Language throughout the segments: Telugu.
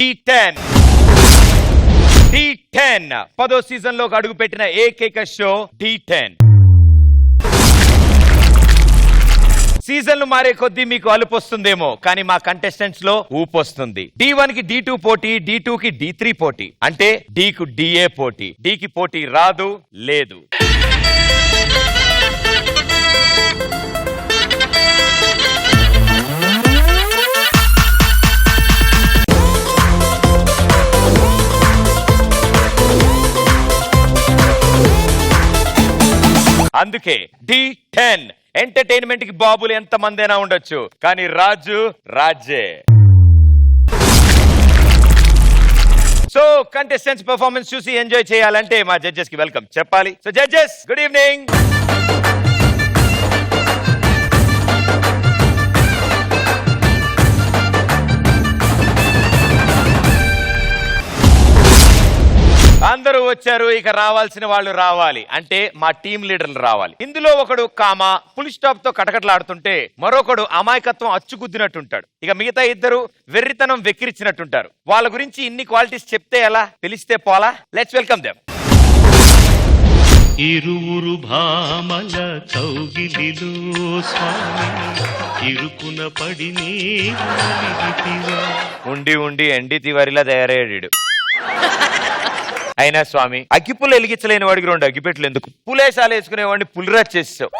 D10 10వ సీజన్ లోకి అడుగు పెట్టిన ఏకైక షో D10. సీజన్లు మారే కొద్దీ మీకు అలుపు వస్తుందేమో, కానీ మా కంటెస్టెంట్స్ లో ఊపు వస్తుంది. D1 కి D2 పోటీ, D2 కి D3 పోటీ, అంటే D కు DA పోటీ. D కి పోటీ రాదు, లేదు. అందుకే D10 ఎంటర్టైన్మెంట్ కి బాబులు ఎంత మందైనా ఉండొచ్చు, కానీ రాజు రాజే. సో కంటెస్టెంట్స్ పర్ఫార్మెన్స్ చూసి ఎంజాయ్ చేయాలంటే మా జడ్జెస్ కి వెల్కమ్ చెప్పాలి. So judges, good evening. అందరూ వచ్చారు, ఇక రావాల్సిన వాళ్ళు రావాలి. అంటే మా టీం లీడర్లు రావాలి. ఇందులో ఒకడు కామా ఫుల్ స్టాప్ తో కటకటలాడుతుంటే మరొకడు అమాయకత్వం అచ్చుగుద్దినట్టుంటాడు. ఇక మిగతా ఇద్దరు వెర్రితనం వెక్కిరించినట్టుంటారు. వాళ్ళ గురించి ఇన్ని క్వాలిటీస్ చెప్తే ఎలా, తెలిస్తే పోలా. Let's welcome them. ఇరువురు భామల కౌగిలిలో స్వామి ఇరుకున పడి ఉండి ఉండి ఎండి తివారిలా తయారయ్యాడు. అయినా స్వామి, అగ్గిపుల్ల వెలిగించలేని వాడికి 2 అగ్గిపెట్లు ఎందుకు? పులేసాలు వేసుకునేవాడిని పులిరాజ్ చేసావు.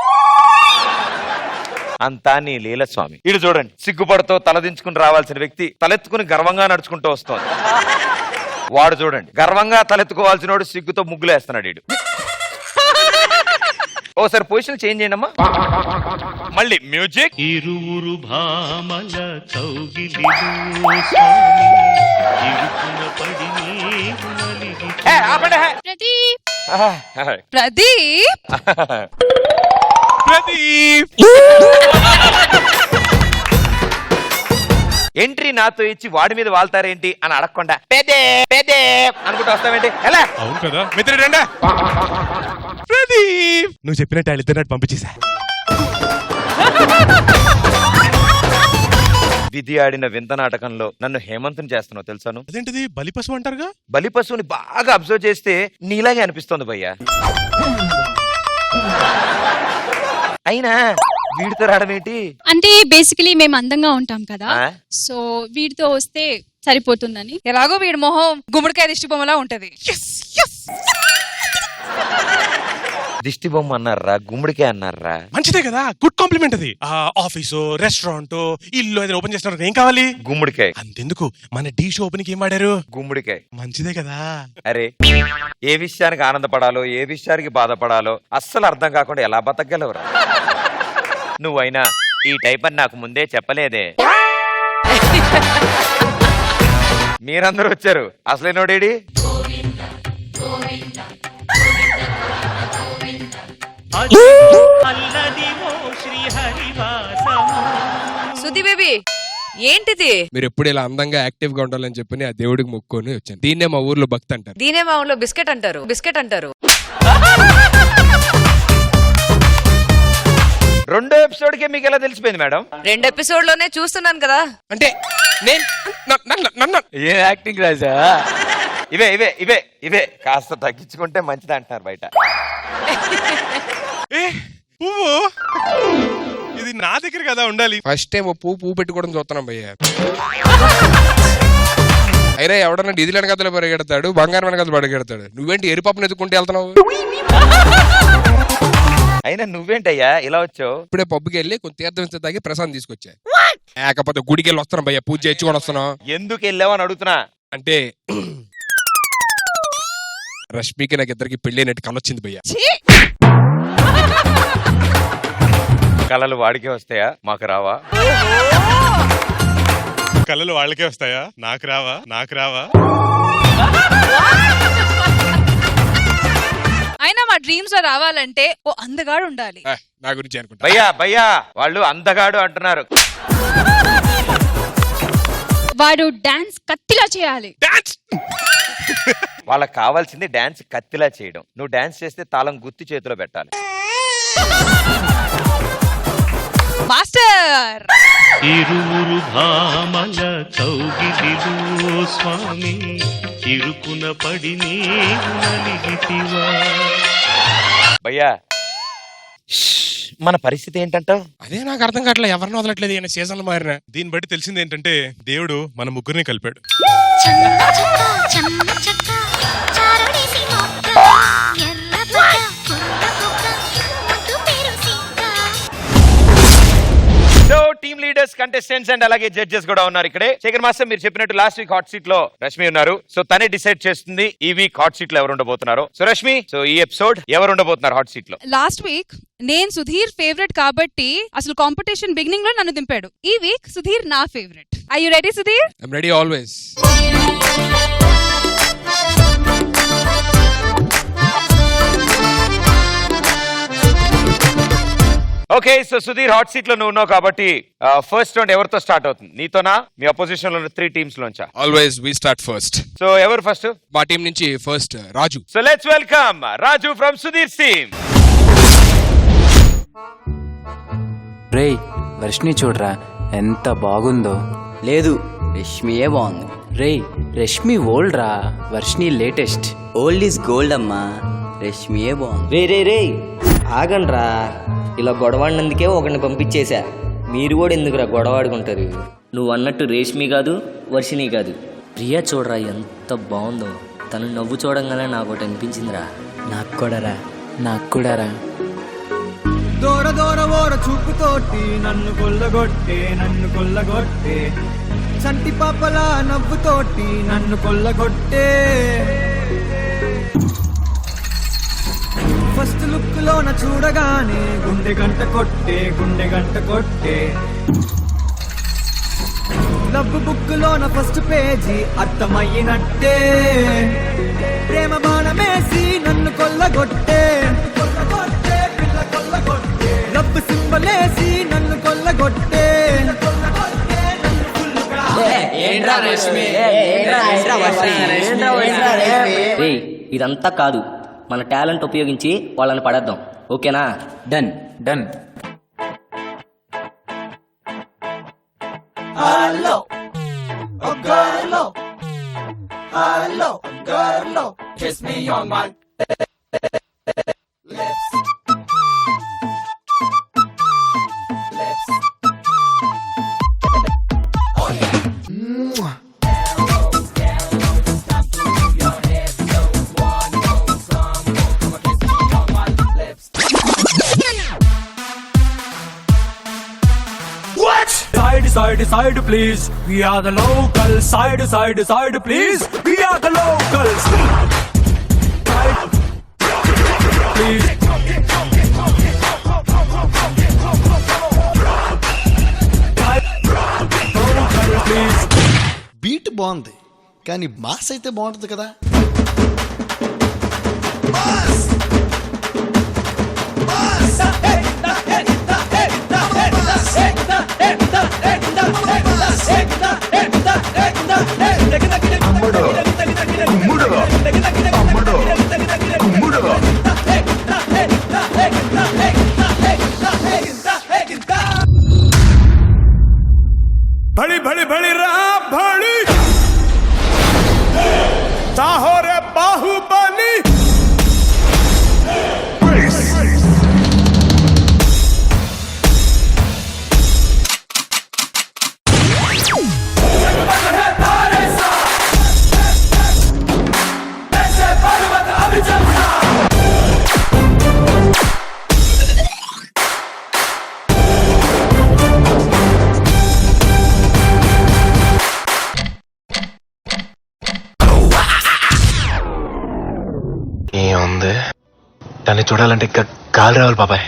అంతా నీ లీల స్వామి. ఇటు చూడండి, సిగ్గుపడుతూ తలదించుకుని రావాల్సిన వ్యక్తి తలెత్తుకుని గర్వంగా నడుచుకుంటూ వస్తోంది. వాడు చూడండి, గర్వంగా తలెత్తుకోవాల్సిన వాడు సిగ్గుతో ముగ్గులేస్తున్నాడు. ఇడు ఓసారి పొజిషన్ చేంజ్ చేయండి అమ్మా. మళ్ళీ మ్యూజిక్. ఇరువురు భామల కౌగిలిలో ప్రదీప్ ఎంట్రీ నాతో ఇచ్చి వాడి మీద వాళ్తారేంటి అని అడగకుండా పెదే పెదే అనుకుంటూ వస్తావేంటి? ఎలా? అవును కదా మిత్రుడండా ప్రదీప్, నువ్వు చెప్పినట్టు వాళ్ళిద్దరు పంపించేసా. విధి ఆడిన వింత నాటకంలో నన్ను హేమంతుని చేస్తున్నావు తెలుసాను. అదేంటిది, బలిపశువు అంటారుగా? బలిపశువుని బాగా అబ్జర్వ్ చేస్తే నీలాగే అనిపిస్తోంది భయ్యా. అయినా వీడితో రావడం ఏంటి? అంటే బేసికలీ మేము అందంగా ఉంటాం కదా, సో వీడితో వస్తే సరిపోతుందని. ఎలాగో వీడి మొహం గుమ్మడికాయ దిష్టి బొమ్మలా ఉంటది. దిష్టి బొమ్మ అన్నారా, గుమ్మడికే అన్నారా? మంచిదే కదా, గుడ్ కాంప్లిమెంట్ అది. ఆఫీసు, రెస్టారెంట్, ఇల్లు ఏదైనా ఓపెన్ చేస్తున్నారు, ఏం కావాలి? గుమ్మడికాయ. అంతెందుకు, మన టీ షో ఓపెన్ కి ఏం వాడారు? గుమ్మడికాయ. మంచిదే కదా. అరే, ఏ విషయానికి ఆనందపడాలో ఏ విషయానికి బాధపడాలో అస్సలు అర్థం కాకుండా ఎలా బతకగలవురా? నువ్వైనా ఈ టైప్ అని నాకు ముందే చెప్పలేదే. మీరందరూ వచ్చారు, అసలేనోడేడి? సుధీ బేబీ, ఏంటిది? మీరు ఎప్పుడు ఇలా అందంగా యాక్టివ్ గా ఉండాలని చెప్పి ఆ దేవుడికి మొక్కుకొని వచ్చాను. దీన్నే మా ఊర్లో భక్తి అంటారు. దీనే మా ఊళ్ళో బిస్కెట్ అంటారు. బిస్కెట్ అంటారు. 2వ ఎపిసోడ్కే మీకు ఎలా తెలిసిపోయింది మేడం? 2 ఎపిసోడ్ లోనే చూస్తున్నాను కదా. అంటే నేను ఏ యాక్టింగ్ రాజా? ఇవే ఇవే ఇవే ఇవే కాస్త తగ్గించుకుంటే మంచిది అంటున్నారు బయట. పువ్వు ఇది నా దగ్గర కదా ఉండాలి. ఫస్ట్ టైం పువ్వు పెట్టుకోవడం చూస్తున్నాం భయ్య. అయినా ఎవడన్నా డీజిల్ వెనకతలు పరిగెడతాడు, బంగారం వెనకతలు పరిగెడతాడు. నువ్వేంటి ఎరుపప్పును ఎత్తుకుంటే వెళ్తున్నావు? అయినా నువ్వేంటయ్యా ఇలా వచ్చావు? ఇప్పుడే పబ్బుకి వెళ్ళి కొంచెం తీర్థం ఇస్తే తాగి ప్రసాదం తీసుకొచ్చా. లేకపోతే గుడికి వెళ్ళి వస్తున్నాం భయ్య, పూజ చేయించుకొని వస్తున్నాం. ఎందుకు వెళ్ళావని అడుగుతున్నా. అంటే రష్మికి నాకు ఇద్దరికి పెళ్లి అయినట్టు కలొచ్చింది భయ్య. కళలు వాడికే వస్తాయా, మాకు రావా? కళలు వాళ్ళకే వస్తాయా, నాకు రావా? నాకు రావా? అయినా మా డ్రీమ్స్ లో రావాలంటే ఓ అందగాడు ఉండాలి. నా గురించి అనుకుంటా. భయ్యా భయ్యా, వాళ్ళు అందగాడు అంటున్నారు. వాడు డాన్స్ కత్తిలా చేయాలి. వాళ్ళకి కావాల్సింది డాన్స్ కత్తిలా చేయడం. నువ్వు డాన్స్ చేస్తే తాళం గుత్తి చేతిలో పెట్టాలి. మాస్టర్ ఇరువురు భామల కౌగిలిలో స్వామి ఇరుకున పడి నీవు నలిగితివా. భయ్యా మన పరిస్థితి ఏంటంటావు? అదే నాకు అర్థం కావట్లేదు, ఎవరిని వదలట్లేదు ఈయన సీజన్లు మారిన. దీన్ని బట్టి తెలిసింది ఏంటంటే దేవుడు మన ముగ్గురిని కలిపాడు. So team leaders, contestants and అలాగే జడ్జెస్ కూడా ఉన్నారు ఇక్కడే. శేఖర్ మాస్టర్, మీరు చెప్పినట్టు లాస్ట్ వీక్ హాట్ సీట్ లో రష్మి ఉన్నారు. సో తనే డిసైడ్ చేస్తుంది ఈ వీక్ హాట్ సీట్ లో ఎవరు ఉండబోతున్నారు. సో రష్మి, సో ఈ ఎపిసోడ్ ఎవరు ఉండబోతున్నారు హాట్ సీట్ లో? లాస్ట్ వీక్ నేను సుధీర్ ఫేవరెట్ కాబట్టి అసలు కాంపిటీషన్ బిగినింగ్ లో నన్ను దింపాడు. ఈ వీక్ సుధీర్ నా favourite. I you ready Sudheer? I'm ready always. Okay, so Sudheer hot seat లో నువ్వు ఉన్నావు కాబట్టి ఫస్ట్ రౌండ్ ఎవరితో స్టార్ట్ అవుతుంది? నీతోనా, మీ అపోజిషన్ లో ఉన్న 3 టీమ్స్ లోంచా? Always we start first. So ఎవరు ఫస్ట్? మా టీం నుంచి first Raju. So let's welcome Raju from Sudheer team. రేయ్ వర్షిని చూడరా ఎంత బాగుందో. లేదు, రష్మియే బాగుంది. రేయ్ రష్మి ఓల్డ్ రా, Varshini latest. Old is gold అమ్మా, రష్మియే బాగుంది. రే రే రే ఆగండ్రా, ఇలా గొడవాడినందుకే ఒకరిని పంపించేశా. మీరు కూడా ఎందుకురా గొడవాడుకుంటారు? నువ్వు అన్నట్టు రేష్మి కాదు, వర్షిని కాదు, ప్రియా చూడరా ఎంత బాగుందో. తను నవ్వు చూడంగానే నాకు ఒకటి అనిపించిందిరా. నాకు కూడా రా, నాకు కూడా రా. దూర దూర ఓర చూపుతోటి నన్ను కొల్లగొట్టే చంటి పాపల నవ్వుతోటి నన్ను కొల్లగొట్టే. ఫస్ట్ లుక్ లోన చూడగానే గుండె గంట కొట్టే లవ్ బుక్ లోన ఫస్ట్ పేజీ అర్థమయ్యినట్టే. ప్రేమ బాణమేసి నన్ను కొల్లగొట్టే లవ్ సింబలేసి నన్ను కొల్లగొట్టే. ఇదంతా కాదు, మన టాలెంట్ ఉపయోగించి వాళ్ళని పడేద్దాం. ఓకేనా? Done done. Side please, we are the locals. Side please, we are the locals. Side please. Local please. Beat బాగుంది కానీ మాస్ అయితే బాగుంటుంది కదా. भड़ी भड़ी भड़ी रहा भड़ी चाहो रे बाहुबली. ఏముంది, దాన్ని చూడాలంటే ఇంకా గాలి రావాలి బాబాయ్.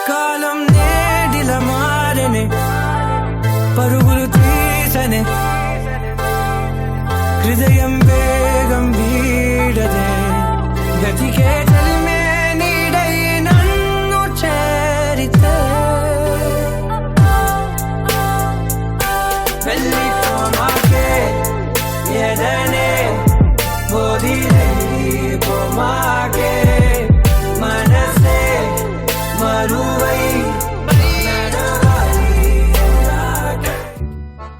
కాలం నేడిల మారనే పరుగులు తీసనే హృదయం వేగం వీడదే గతికే చలిమే నీడై నన్ను చేరితే వెళ్ళిపోమాకే ఎదనే బోధిపోమా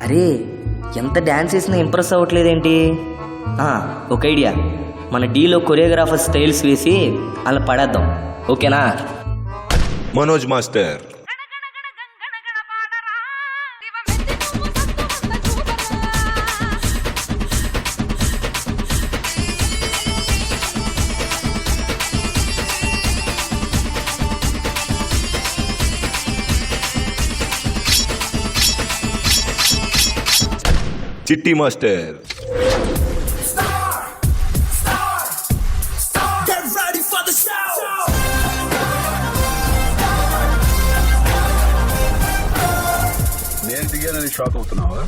అరే ఎంత డ్యాన్స్ చేసినా ఇంప్రెస్ అవ్వట్లేదేంటి? ఒక ఐడియా, మన డీలో కొరియోగ్రాఫర్ స్టైల్స్ వేసి అలా పడేద్దాం, ఓకేనా? మనోజ్ మాస్టర్ చిట్టి మాస్టర్ నేను దిగానని షాక్ అవుతున్నావా?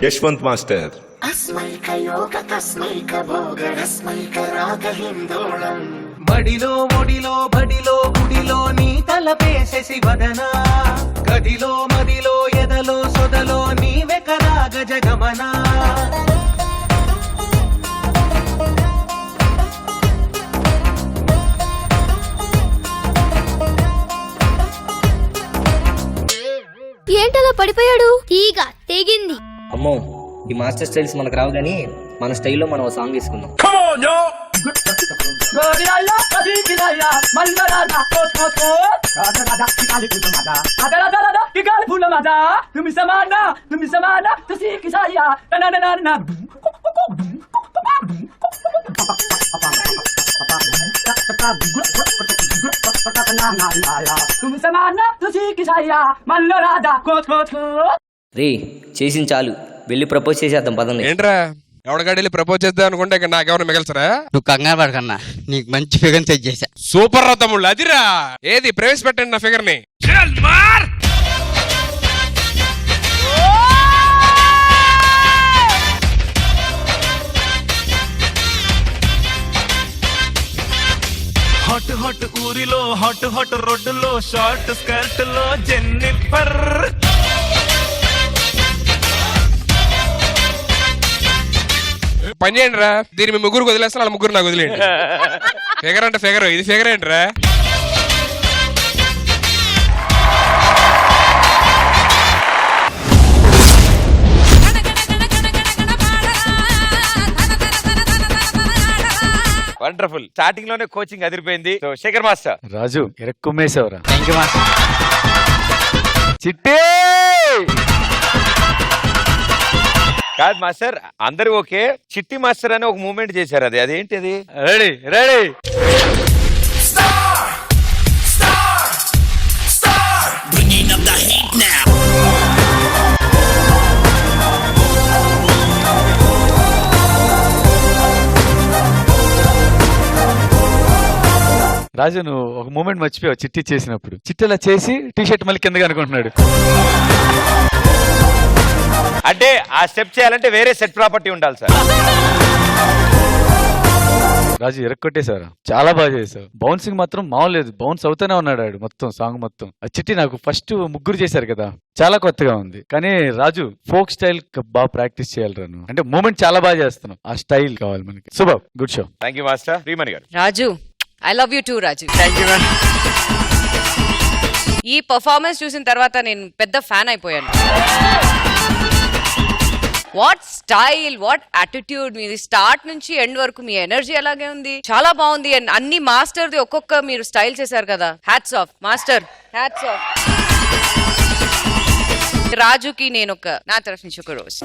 యశ్వంత్ మాస్టర్ బడిలో ఒడిలో బడిలో గుడిలో నీ తలపేసేసి వదనా, గదిలో మదిలో ఎదలో సొదలో నీవే కదా గజగమనా. ఏంటలా పడిపోయాడు? ఈగ తెగింది. అమ్మో, ఈ మాస్టర్ స్టైల్స్ మనకు రావు కానీ మన స్టైల్లో మనం ఒక సాంగ్ తీసుకుందాం. రే చేసిన చాలు, వెళ్ళి ప్రపోజ్ చేసేద్దాం పదండి. ఏంట్రా ఎవడగాడి ప్రపోజ్ చేద్దాం అనుకుంటే ఇక్కడ నాకెవరు మిగల్చరా? నువ్వు కంగారు పడకన్నా, నీకు మంచి ఫిగర్ సెట్ చేశా. సూపర్ రా తమ్ముళ్ళు, అదిరా. ఏది ప్రవేశపెట్టండి నా ఫిగర్ ని. హాట్ హాట్ ఊరిలో హాట్ హాట్ రోడ్డులో షార్ట్ స్కర్ట్ లో జెన్నిఫర్. పని చేయండి రా, దీన్ని మీ ముగ్గురు వదిలేస్తాను, వాళ్ళ ముగ్గురు నాకు వదిలేండి. ఫిగర్ అంటే ఫిగర్, ఇది ఫిగర్ ఏంట్రా? వండర్ఫుల్. స్టార్టింగ్ లోనే కోచింగ్ అదిరిపోయింది. So Shekhar master. రాజు ఎరక్కుమ్మేశావురా. Thank you master. చిట్టే కాదు మాస్టర్, అందరూ ఓకే. చిట్టి మాస్టర్ అని ఒక మూమెంట్ చేశారు, అదేంటి అది? Ready ready. రాజు నువ్వు ఒక మూమెంట్ మర్చిపోయావు చిట్టి చేసినప్పుడు. చిట్టి అలా చేసి టీ షర్ట్ మళ్ళీ కిందగా అనుకుంటున్నాడు. అంటే ఆ స్టెప్ చేయాలంటే వేరే సెట్ ప్రాపర్టీ ఉండాలి సార్. రాజు ఎరక్కొట్టేశారు, చాలా బాగా చేసావు. బౌన్సింగ్ మాత్రం మామూలు లేదు, బౌన్స్ అవుతూనే ఉన్నాడు ఆడు మొత్తం సాంగ్ మొత్తం. ఆ చిట్టి నాకు ఫస్ట్ ముగ్గురు చేశారు కదా, చాలా కొత్తగా ఉంది. కానీ రాజు ఫోక్ స్టైల్ బాగా ప్రాక్టీస్ చేయాలి రాను, అంటే మూమెంట్ చాలా బాగా చేస్తున్నావు, ఆ స్టైల్ కావాలి మనకి. Super, good show. Thank you master. Srimani garu. Raju, I love you too Raju. Thank you ma'am. ఈ పర్ఫార్మెన్స్ చూసిన తర్వాత నేను పెద్ద ఫ్యాన్ అయిపోయాను. వాట్ స్టైల్, వాట్ యాటిట్యూడ్ మీది. స్టార్ట్ నుంచి ఎండ్ వరకు మీ ఎనర్జీ అలాగే ఉంది, చాలా బాగుంది. అండ్ అన్ని మాస్టర్ ది ఒక్కొక్క మీరు స్టైల్ చేశారు కదా, hats off master, hats off. రాజుకి నేను నా తరఫు నుంచి ఒక రోజు.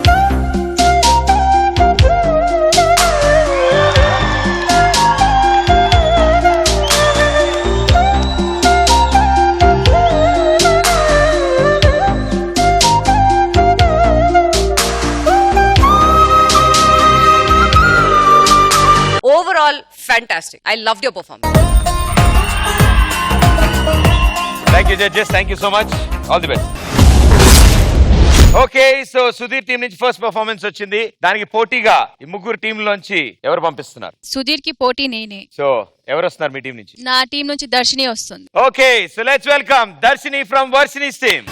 Overall, fantastic. I loved your performance. Thank you judges, thank you so much. All the best. Okay, so Sudheer team నుంచి ఫస్ట్ పర్ఫార్మెన్స్ వచ్చింది. దానికి పోటీగా ఈ ముగ్గురు టీం లోంచి ఎవరు పంపిస్తున్నారు? సుధీర్ కి పోటీ నేనే. సో ఎవరు వస్తున్నారు మీ టీం నుంచి? నా టీం నుంచి దర్శిని వస్తుంది. Okay, so let's welcome Darshini from Varshini's team.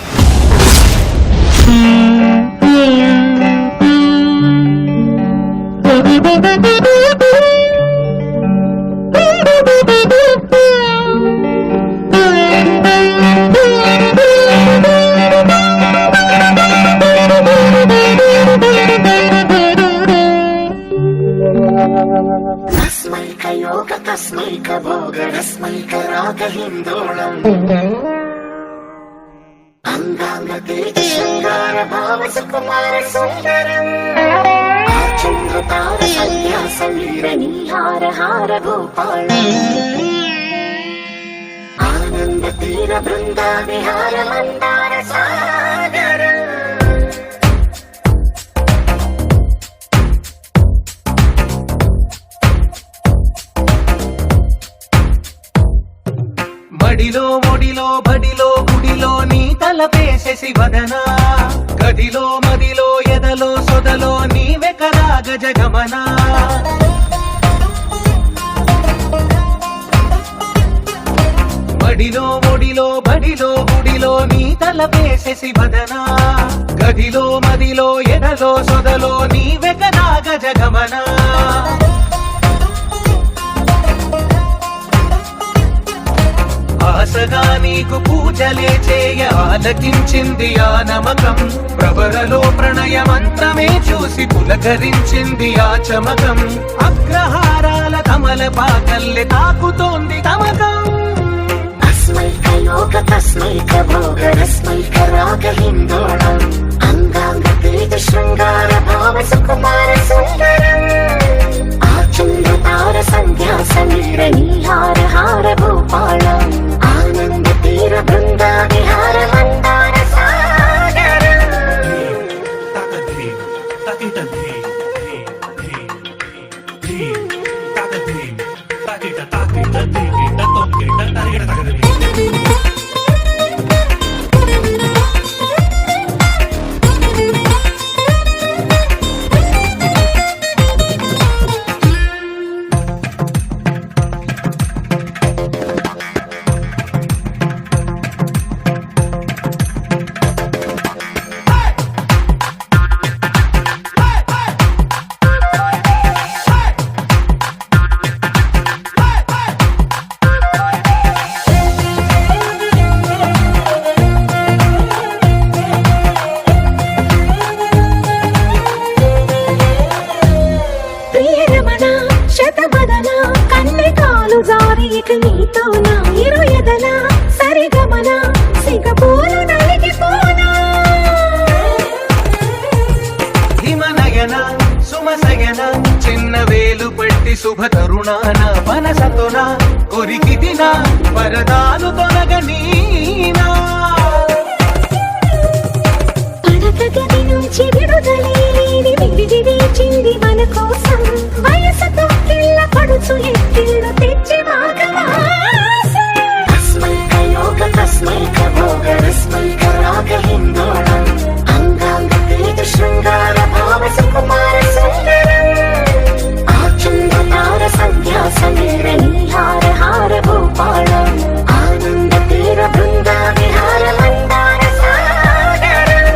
ఆనంద తీర బృంద విహార మందార సాగర మడిలో ఒడిలో బడిలో గుడిలో నీ తలపేసేసి వదనా గదిలో మదిలో ఎదలో సొదలో నీవే కదా గజగమనా మడిలో ఒడిలో బడిలో గుడిలో నీ తలపేసేసి వదనా గదిలో మదిలో ఎదలో సొదలో నీవే కదా గజగమనా ఆశగా నీకు పూజలే చేయ ఆలకించింది ఆ నమకం ప్రవరలో ప్రణయమంతమే చూసి పులకరించింది ఆ చమకం అగ్రహారాల కమల పాకల్లె తాకుతోంది తమకం యోగ తస్మైక భోగ రస్మైక రాగ హిందోళం అంగాంగ తేజ శృంగార భావ సుకుమార సుందరం ఆచంద్ర తార సంధ్యా సమీర నీహార హార భూపాళం ఆనంద తీర బృంద విహార మందార సాగరం చిన్న వేలు పట్టి శుభ తరుణాన పనసతోన కొరికి దిన వరదాలు తొలగనీనా పడకగది నుంచి విడుదలేని విడిచింది మన కోసం వయసుతో కిళ్ళ పడుచు ఎత్తిళ్ళు తెచ్చి తస్మైక యోగ తస్మైక భోగ రస్మైక రాగ హిందోళం అంగాంగ తేజ శృంగార భావ సుకుమార సుందరం ఆచంద్ర తార సంధ్యా సమీర నీహార హార భూపాళం ఆనంద తీర బృంద విహార మందార సాగరం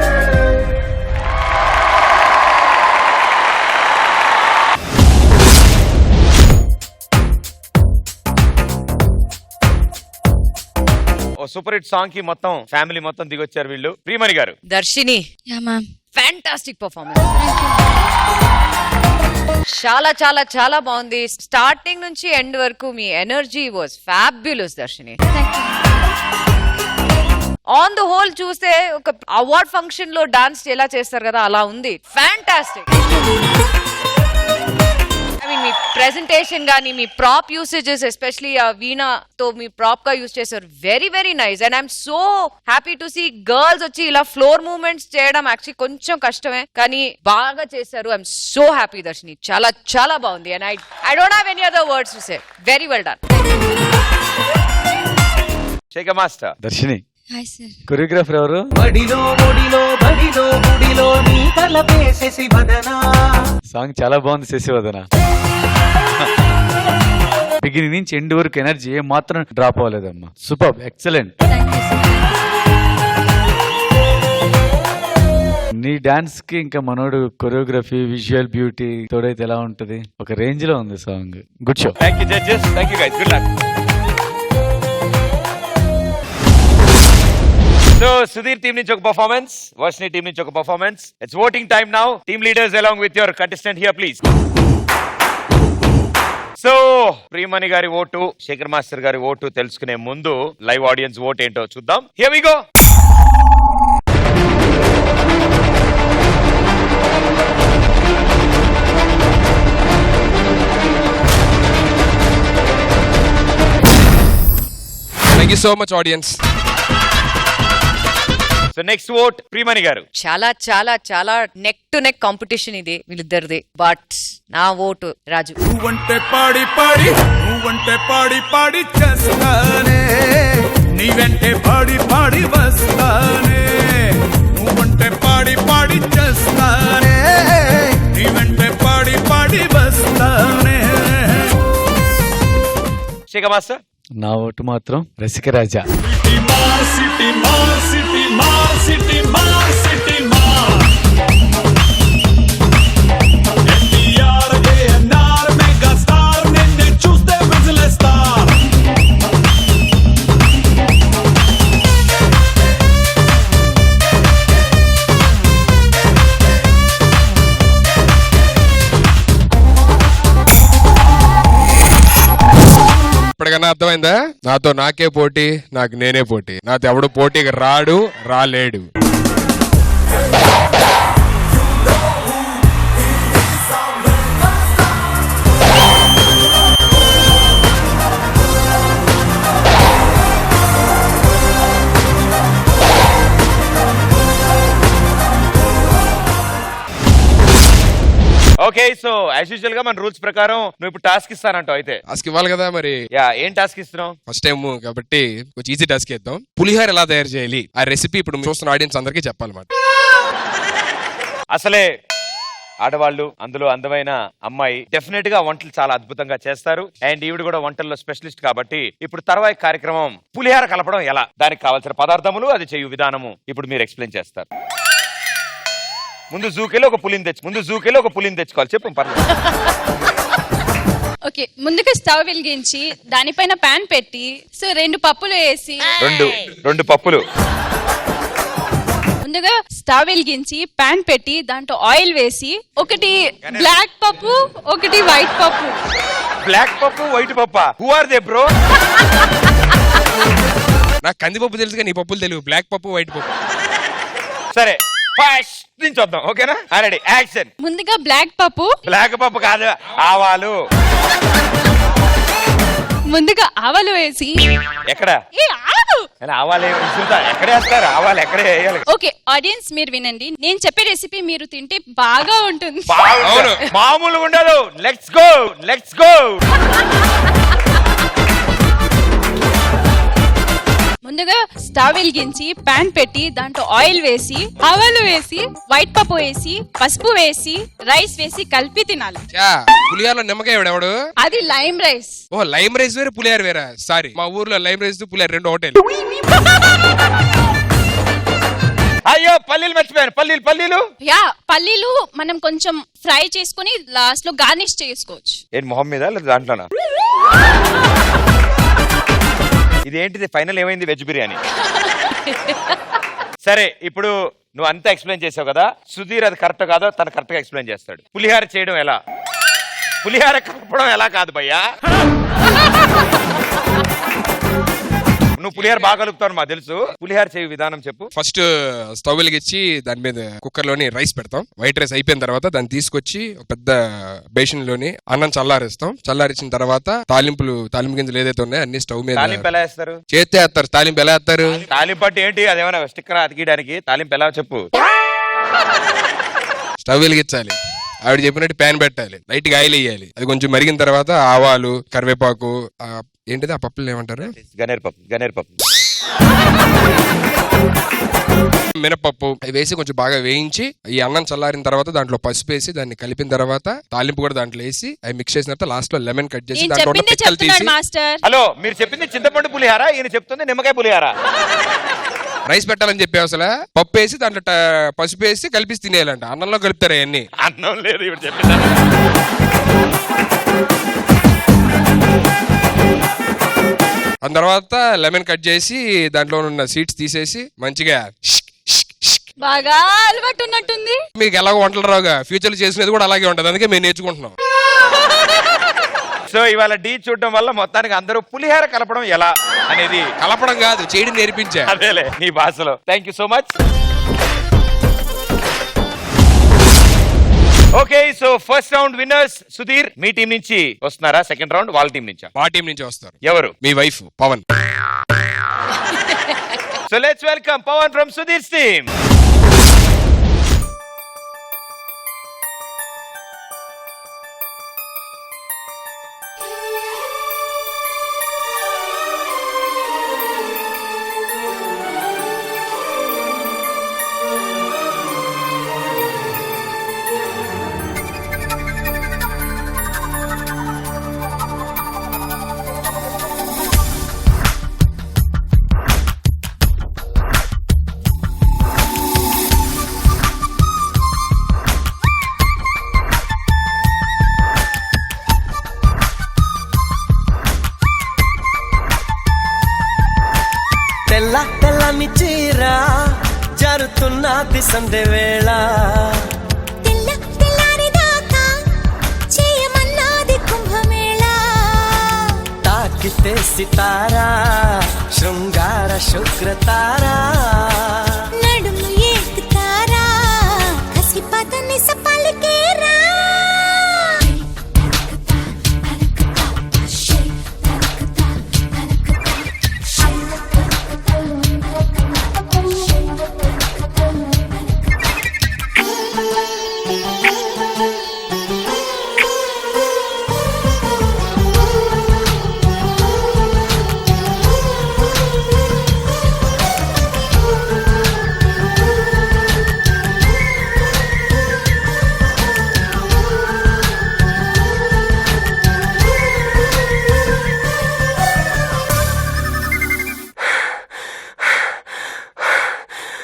ఓ సూపర్ హిట్ సాంగ్ కి మొత్తం ఫ్యామిలీ మొత్తం దిగొచ్చారు వీళ్ళు. Priyamani garu. Darshini yeah ma'am. Fantastic performance. చాలా చాలా చాలా బాగుంది. స్టార్టింగ్ నుంచి ఎండ్ వరకు మీ energy was fabulous Darshini. On the whole చూస్తే ఒక అవార్డ్ ఫంక్షన్ లో డాన్స్ ఎలా చేస్తారు కదా అలా ఉంది. Fantastic. I mean me presentation గానీ మీ ప్రాప్ యూసేజెస్ ఎస్పెషలీ ఆ వీణాతో మీ ప్రాప్ గా యూజ్ చేశారు. Very very nice. And I'm so happy to see girls వచ్చి ఇలా ఫ్లోర్ మూవ్మెంట్స్ చేయడం యాక్చువల్లీ కొంచెం కష్టమే కానీ బాగా చేశారు. I'm so happy Darshini. చాలా చాలా బాగుంది. And I don't have any other words to say. Very well done. Shekhar master. Darshini. Hi sir. Choreographer ఎవరు? బడిలో ఒడిలో బడిలో గుడిలో నీ తలపేసేసి వదనా. సాంగ్ చాలా బాగుంది శశివదన. బిగినింగ్ నుంచి ఎండ్ వరకు ఎనర్జీ ఏ మాత్రం డ్రాప్ అవ్వలేదమ్మా. Super, excellent. నీ డాన్స్ కి ఇంకా మనోడు కొరియోగ్రఫీ, విజువల్ బ్యూటీ తోడైతే ఎలా ఉంటది? ఒక రేంజ్ లో ఉంది song. Good show. Thank you judges, thank you guys, good luck. So Sudheer team నుంచి ఒక పర్ఫార్మెన్స్, వర్షిని టీం నుంచి ఒక performance. It's voting time now. Team leaders along with your contestant here please. So Priyamani గారి ఓటు, శేఖర్ మాస్టర్ గారి ఓటు తెలుసుకునే ముందు లైవ్ ఆడియన్స్ ఓట్ ఏంటో చూద్దాం. Here we go. Thank you so much audience. So next vote Priyamani garu. చాలా చాలా చాలా నెక్ టు నెక్ కాంపిటీషన్ ఇది వీళ్ళిద్దరిది, బట్ నా ఓటు రాజు. నువ్వంటే పాడి పాడి, నువ్వంటే పాడి పాడి చేస్తానే, నీ వెంటే పాడి పాడి వస్తానే. నువ్వంటే పాడి పాడి చేస్తానే, నీ వెంటే పాడి పాడి వస్తానే. శేఖర్ మాస్టర్. నా ఓటు మాత్రం రసికరాజా. సిటీ మా సిటీ మా సిటీ మా సిటీ మా సిటీ మా ఎన్టీఆర్ ఏఎన్ఆర్ మెగా స్టార్, నిన్ను చూస్తే విజిలేస్టార్. ఇప్పటికన్నా అర్థమైందా? నాతో నాకే పోటీ, నాకు నేనే పోటీ. నాతో ఎవడు పోటీకి రాడు, రాలేడు. ఓకే, సో యాజ్ యూజువల్ గా మన రూల్స్ ప్రకారం నువ్వు ఇప్పుడు టాస్క్ ఇస్తానంటావు. అయితే టాస్క్ ఇవ్వాలి కదా మరి. యా, ఏం టాస్క్ ఇస్తున్నావు? ఫస్ట్ టైం కాబట్టి కొంచెం ఈజీ టాస్క్ ఇద్దాం. పులిహోర ఎలా తయారు చేయాలి ఆ రెసిపీ ఇప్పుడు చూస్తున్న ఆడియన్స్ అందరికీ చెప్పాలన్నమాట. అసలే ఆడవాళ్ళు, అందులో అందమైన అమ్మాయి, డెఫినెట్ గా వంటలు చాలా అద్భుతంగా చేస్తారు. అండ్ ఈవిడ కూడా వంటల్లో స్పెషలిస్ట్ కాబట్టి ఇప్పుడు తర్వాయి కార్యక్రమం పులిహార కలపడం ఎలా, దానికి కావాల్సిన పదార్థములు, అది చేయు విధానము ఇప్పుడు మీరు ఎక్స్ప్లెయిన్ చేస్తారు. ముందు జూకెళ్ళి ఒక పులిని తెచ్చుకోవాలి. చెప్పు పర్లేదు. ఓకే, ముందుగా స్టవ్ వెలిగించి దానిపైన పాన్ పెట్టి సో 2 పప్పులు వేసి రెండు పప్పులు. ముందుగా స్టవ్ వెలిగించి పాన్ పెట్టి దాంట్లో ఆయిల్ వేసి, ఒకటి బ్లాక్ పప్పు, ఒకటి వైట్ పప్పు. బ్లాక్ పప్పు, వైట్ పప్పా? Who are they bro? నాకు కందిపప్పు తెలుసు కానీ నీ పప్పులు తెలియదు. బ్లాక్ పప్పు, వైట్ పప్పు. సరే, ఫస్ట్ నుంచి వద్దాం. ఓకేనా? Ready, action. ముందుగా బ్లాక్ పప్పు కాదు, ఆవాలు. ముందుగా ఆవాలు వేసి, ఎక్కడ ఆగు, ఆవాలు ఎక్కడ వేస్తారు? ఆవాలు ఎక్కడే వేయాలి? ఓకే ఆడియన్స్ మీరు వినండి, నేను చెప్పే రెసిపీ మీరు తింటే బాగా ఉంటుంది. మామూలుగా ఉండదు. Let's go. ముందుగా స్టవ్ వెలిగించి పాన్ పెట్టి దాంట్లో ఆయిల్ వేసి, ఆవాలు వేసి, వైట్ పప్పు వేసి, పసుపు వేసి, రైస్ వేసి కలిపి తినాలి. పులిహారలో నిమ్మకాయ ఎవడు? అది లైమ్ రైస్. ఓ, లైమ్ రైస్ వేరే, పులిహార వేరా? సారీ, మా ఊర్లో లైమ్ రైస్ పులిహార రెండు ఒకటే. అయ్యో, పల్లీలు మర్చిపోయాను. పల్లీలు యా, పల్లీలు మనం కొంచెం ఫ్రై చేసుకుని లాస్ట్ లో గార్నిష్ చేసుకోవచ్చు. ఏంటి మొహం మీద లేదా దాంట్లోనా? ఇదేంటిది ఫైనల్ ఏమైంది? వెజ్ బిర్యానీ. సరే, ఇప్పుడు నువ్వు అంతా ఎక్స్ప్లెయిన్ చేసావు కదా, సుధీర్ అది కరెక్ట్ కాదో తను కరెక్ట్ గా ఎక్స్ప్లెయిన్ చేస్తాడు. పులిహార చేయడం ఎలా, పులిహార కలపడం ఎలా కాదు భయ్యా. నువ్వు పులిహార బాగా కలుపుతావు మాకు తెలుసు. పులిహార చేయ విధానం చెప్పు. ఫస్ట్ స్టవ్ వెలిగించి దాని మీద కుక్కర్ లోని రైస్ పెడతాం. వైట్ రైస్ అయిపోయిన తర్వాత దాన్ని తీసుకొచ్చి ఒక పెద్ద బేషన్ లోని అన్నం చల్లారిస్తాం. చల్లారించిన తర్వాత తాలింపు గింజలు ఏదైతే ఉన్నాయో అన్ని స్టవ్ మీద. తాలింపు ఎలా వేస్తారు? చేస్తే వేస్తారు. తాలింపు ఎలా వేస్తారు? తాలింపు అంటే ఏంటి? అదేమైనా స్టిక్కర్ అతికియడానికి? తాలింపు ఎలా చెప్పు. స్టవ్ వెలిగించాలి, ఆవిడ చెప్పినట్టు ప్యాన్ పెట్టాలి, లైట్ గా ఆయిల్ వేయాలి. అది కొంచెం మరిగిన తర్వాత ఆవాలు, కరివేపాకు, ఏంటిది ఆ పప్పులు ఏమంటారు? గనేర్పప్పు, మినపప్పు అవి వేసి కొంచెం బాగా వేయించి, ఈ అన్నం చల్లారిన తర్వాత దాంట్లో పసుపు వేసి దాన్ని కలిపిన తర్వాత తాలింపు కూడా దాంట్లో వేసి అవి మిక్స్ చేసిన తర్వాత లాస్ట్ లో లెమన్ కట్ చేసి దాంట్లో ఉన్న పిక్కలు తీసి. హలో, మీరు చెప్పింది చింతపండు పులిహార, ఈయన చెప్తుంది నిమ్మకాయ పులిహార. రైస్ పెట్టాలని చెప్పి అసలు పప్పు వేసి దాంట్లో పసుపు వేసి కలిపి తినేయాలంట. అన్నంలో కలుపుతారు అవన్నీ. అన్నం లేదు ఇప్పుడు చెప్పేదాన్ని. దాని తర్వాత లెమన్ కట్ చేసి దాంట్లో ఉన్న సీడ్స్ తీసేసి మంచిగా బాగా అలవాటు ఉన్నట్టుంది. మీకు ఎలాగో వంటలు రావుగా, ఫ్యూచర్ లో చేసినది కూడా అలాగే ఉంటది, అందుకే మేము నేర్చుకుంటున్నాం. సో ఇవాళ డీ చూడడం వల్ల మొత్తానికి అందరూ పులిహార కలపడం ఎలా అనేది కలపడం కాదు, చేయడం నేర్పించా. అదేలే నీ భాషలో. Thank you so much. Okay, so first round winners Sudheer me team నుంచి వస్తున్నారా? సెకండ్ రౌండ్ వాళ్ళ టీం నుంచా? మా టీం నుంచి వస్తారు. ఎవరు? మీ wife Pavan. So let's welcome Pavan from Sudheer's team. తెల్ల తెల్లని చీర జరుతున్నది సంధ్య వేళ, తెల్ల తెల్లారిదాకా చేయమన్నది కుంభమేళ, తాకితే సితారా శృంగార శుక్రతారా, నడుము ఏకుతారా కసిపద నిస పలికేరా.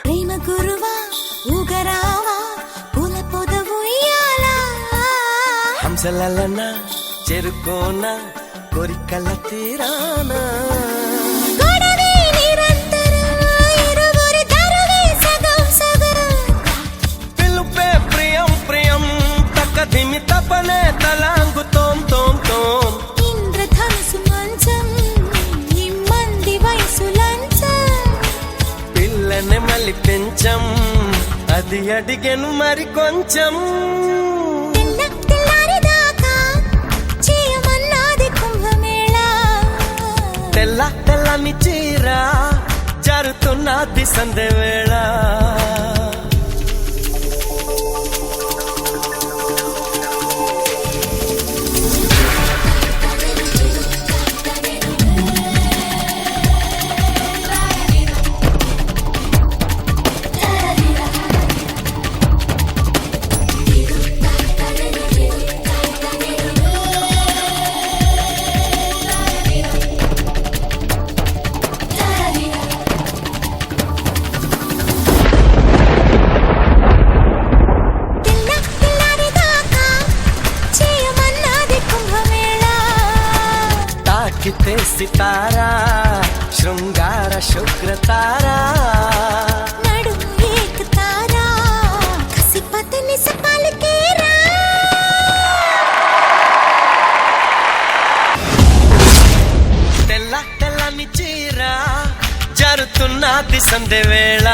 ప్రేమ గురువా ఊగరావా పూల పొదవుయ్యాలా, హంసలలన చెరుకోన కోరికల తీరానా, గొడవే నిరంతరం ఇరువురి తరువే సగం సగం, పిలుపే ప్రియం ప్రియం తక్కదిమి తపనే తలాంగు తోం తోం తోం, ఇంద్రధనుసు మంచం ఇమ్మంది వయసు లంచం, పిల్లని మళ్ళీ పెంచం అది అడిగెను మరి కొంచెం, తెల్ల తెల్లారిదాకా చేయమన్నది కుంభమేళ, తెల్ల తెల్లని చీర జరుతున్నది సంధ్య వేళ. తెల్ల తెల్లారిదాకా చేయమన్నది కుంభమేళ, తాకితే సితారా శృంగార శుక్రతారా, నడుము ఏకుతారా కసిపద నిస పలికేరా. తెల్ల తెల్లని చీర జరుతున్నది సంధ్య వేళ,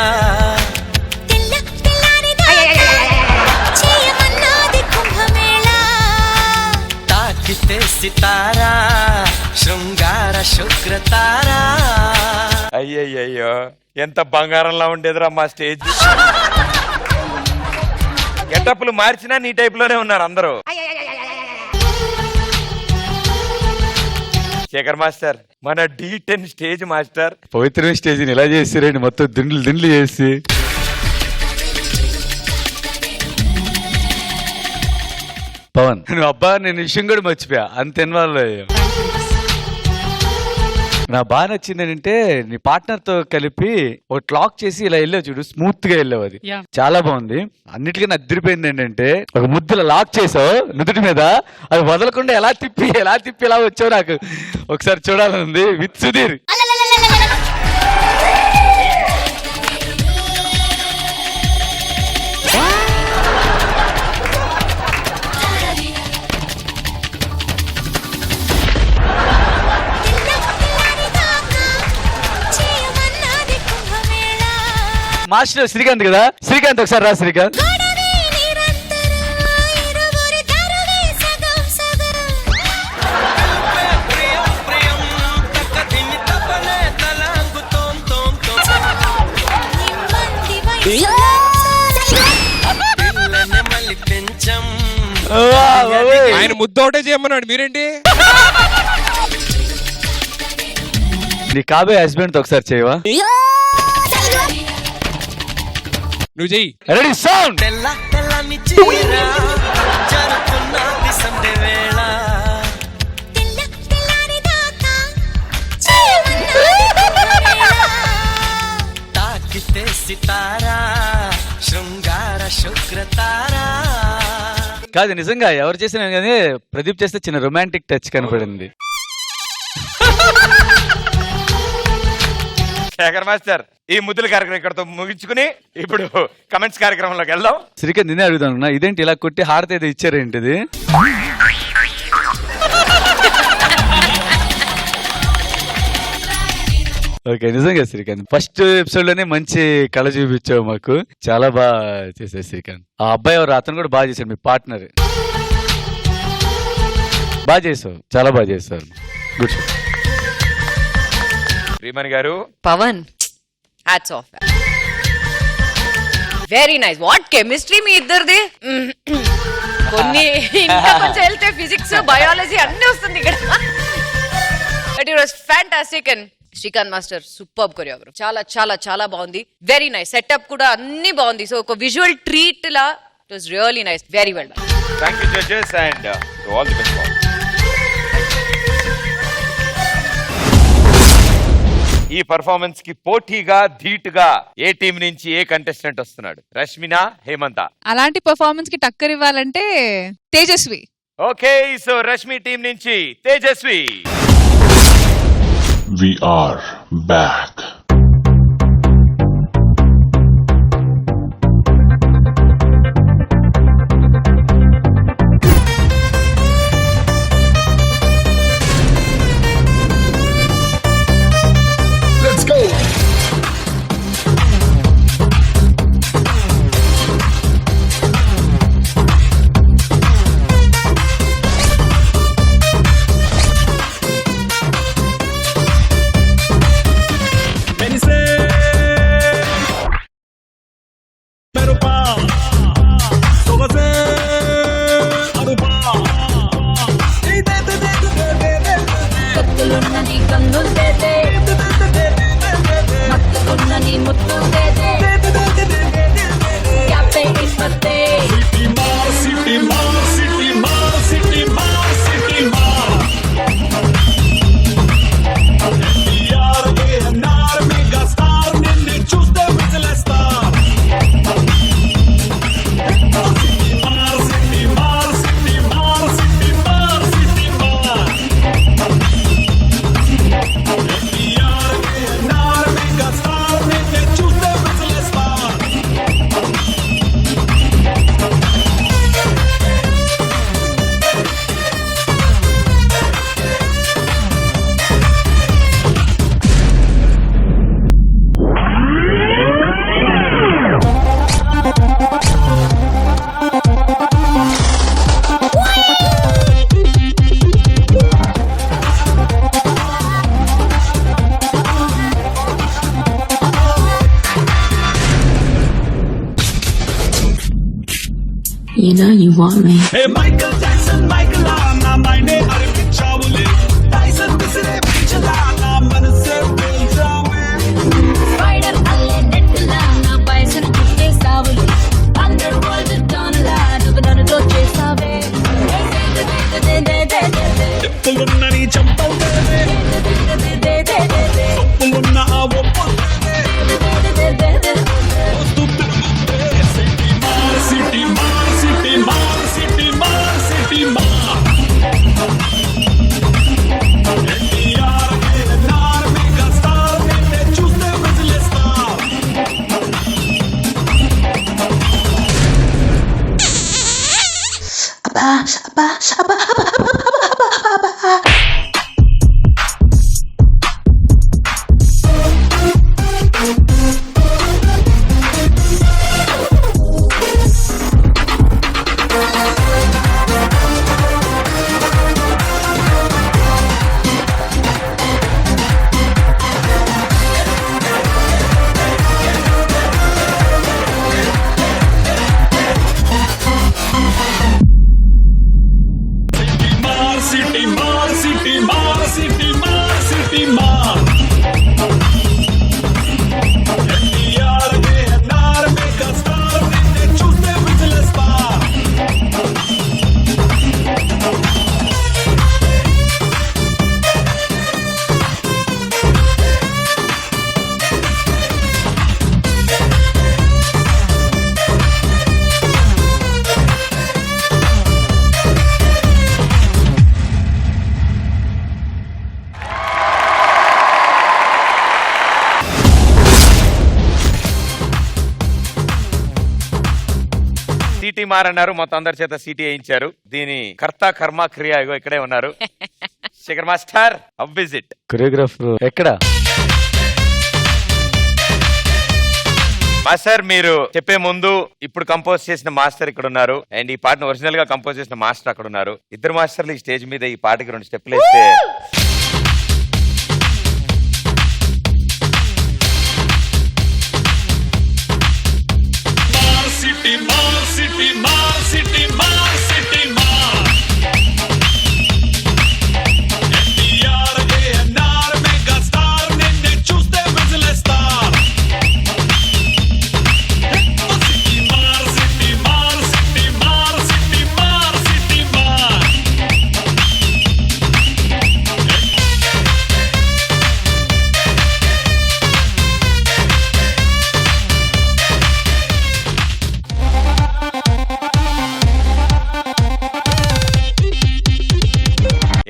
తెల్ల తెల్లారిదాకా చేయమన్నది కుంభమేళ, తాకితే సితారా శృంగార శుక్రతారా. అయ్యయ్యో ఎంత బంగారంలా ఉండేదిరా మా స్టేజ్. గెటప్లు మార్చినా నీ టైప్ లోనే ఉన్నారు అందరూ. శేఖర్ మాస్టర్, మన D10 స్టేజ్ మాస్టర్. పవిత్రమైన స్టేజ్ని ఎలా చేస్తారండి, మొత్తం దిండ్లు దిండ్లు చేసి. పవన్ నువ్వు అబ్బా నేను విషయం కూడా మర్చిపోయా, అంత ఇన్వాల్వ్ అయ్యా. నా బాగా నచ్చింది ఏంటంటే నీ పార్ట్నర్ తో కలిపి ఒక లాక్ చేసి ఇలా వెళ్ళావు చూడు, స్మూత్ గా వెళ్ళావు. అది చాలా బాగుంది. అన్నిటికన్నా అద్దరిపోయింది ఏంటంటే ఒక ముద్దుల లాక్ చేసావు నుదుటి మీద, అది వదలకుండా ఎలా తిప్పి ఇలా వచ్చావు. నాకు ఒకసారి చూడాలని ఉంది విత్ సుధీర్. మాస్టర్ శ్రీకాంత్ కదా, శ్రీకాంత్ ఒకసారి రా శ్రీకాంత్. ఆయన ముద్దు ఒకటే చేయమన్నాడు, మీరేంటి? నీ కాబోయే హస్బెండ్ తో ఒకసారి చేయవా? నువ్వు చెయ్యి. Ready sound. కాదు నిజంగా ఎవరు చేసినా కానీ ప్రదీప్ చేస్తే చిన్న రొమాంటిక్ టచ్ కనపడింది. శేఖర్ మాస్టర్, ఈ ముద్దుల కార్యక్రమం ఇక్కడతో ముగించుకుని ఇప్పుడు కమెంట్స్ కార్యక్రమంలోకి వెళ్దాం. శ్రీకాంత్ నిన్నే అడుగుతాను, ఇదేంటి ఇలా కొట్టి హారత ఏదో ఇచ్చారేంటిది? ఓకే, నిజంగా శ్రీకాంత్ ఫస్ట్ ఎపిసోడ్ లోనే మంచి కళ చూపించావు మాకు, చాలా బాగా చేశారు శ్రీకాంత్. ఆ అబ్బాయి ఎవరు, అతను కూడా బాగా చేశాడు, మీ పార్ట్నర్ బాగా చేసావు, చాలా బాగా చేశారు. Good. Srimani garu, Pavan, hats off. Very nice. What chemistry మీ ఇద్దరిది. కొన్ని ఇంకా కొంచెం వెళ్తే ఫిజిక్స్ బయాలజీ అన్ని వస్తుంది ఇక్కడ. But it was fantastic. And Srikanth master super choreographer, చాలా చాలా చాలా బాగుంది. Very nice. సెటప్ కూడా అన్ని బాగుంది. సో ఒక visual treat law it was really nice. Very well done. Thank you judges and all the best. ఈ పర్ఫార్మెన్స్ కి పోటీగా ధీటుగా ఏ టీం నుంచి ఏ కంటెస్టెంట్ వస్తున్నాడు? రష్మినా, హేమంత? అలాంటి పర్ఫార్మెన్స్ కి టక్కర్ ఇవ్వాలంటే Tejaswi. Okay, so Rashmi team నుంచి Tejaswi. We are back. Let's go. You know you want me. Hey Michael Jackson, Michael na maine arpichawule. Tyson bisre pichla na manse pilchawe. Spider alle netla na paisanu kuttesavulu. Underworld donla nuvu nanu dochesave. Ippulunnani champavade. City మారన్నారు, మొత్తం అందరి చేత సిటీ వేయించారు. దీని కర్త కర్మ క్రియ ఇగో ఇక్కడే ఉన్నారు. Shekhar master how is it? Choreographer ఎక్కడ? మాస్టర్ మీరు చెప్పే ముందు ఇప్పుడు కంపోజ్ చేసిన మాస్టర్ ఇక్కడ ఉన్నారు, అండ్ ఈ పాటను ఒరిజినల్ గా కంపోజ్ చేసిన మాస్టర్ అక్కడ ఉన్నారు. ఇద్దరు మాస్టర్లు ఈ స్టేజ్ మీద ఈ పాటకి 2 స్టెప్లు వేస్తే City, Mar City, Mar City, Mar City, Mar. NTR, ANR, mega star, నిన్నే చూస్తే విజిలేస్తార్. City, Mar City, Mar City, Mar City, Mar City, Mar.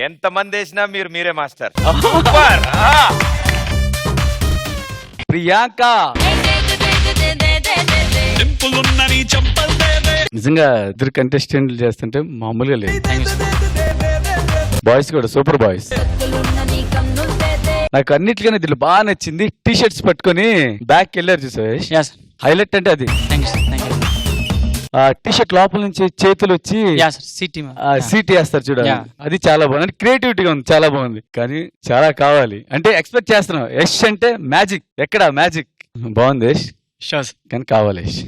ఎంత మంది వేసినా మీరే మాస్టర్. సూపర్. ప్రియాంక డింపులున్నని చంపల్దేవే. నిజంగా ఇద్దరు కంటెస్టెంట్లు చేస్తుంటే మామూలుగా లేదు. బాయ్స్ కూడా సూపర్ బాయ్స్. నాకు అన్నిటికన్నా దీంట్లో బాగా నచ్చింది టీ షర్ట్స్ పట్టుకొని బ్యాక్ వెళ్ళారు చూసావా, హైలైట్ అంటే అది. ఆ టీ షర్ట్ లోపల నుంచి చేతులు వచ్చి సీట్ వేస్తారు చూడాలి, అది చాలా బాగుంది. క్రియేటివిటీగా ఉంది, చాలా బాగుంది. కానీ చాలా కావాలి అంటే ఎక్స్పెక్ట్ చేస్తున్నాం. యష్ అంటే మ్యాజిక్, ఎక్కడ మ్యాజిక్ బాగుంది యష్, కానీ కావాలి Yash.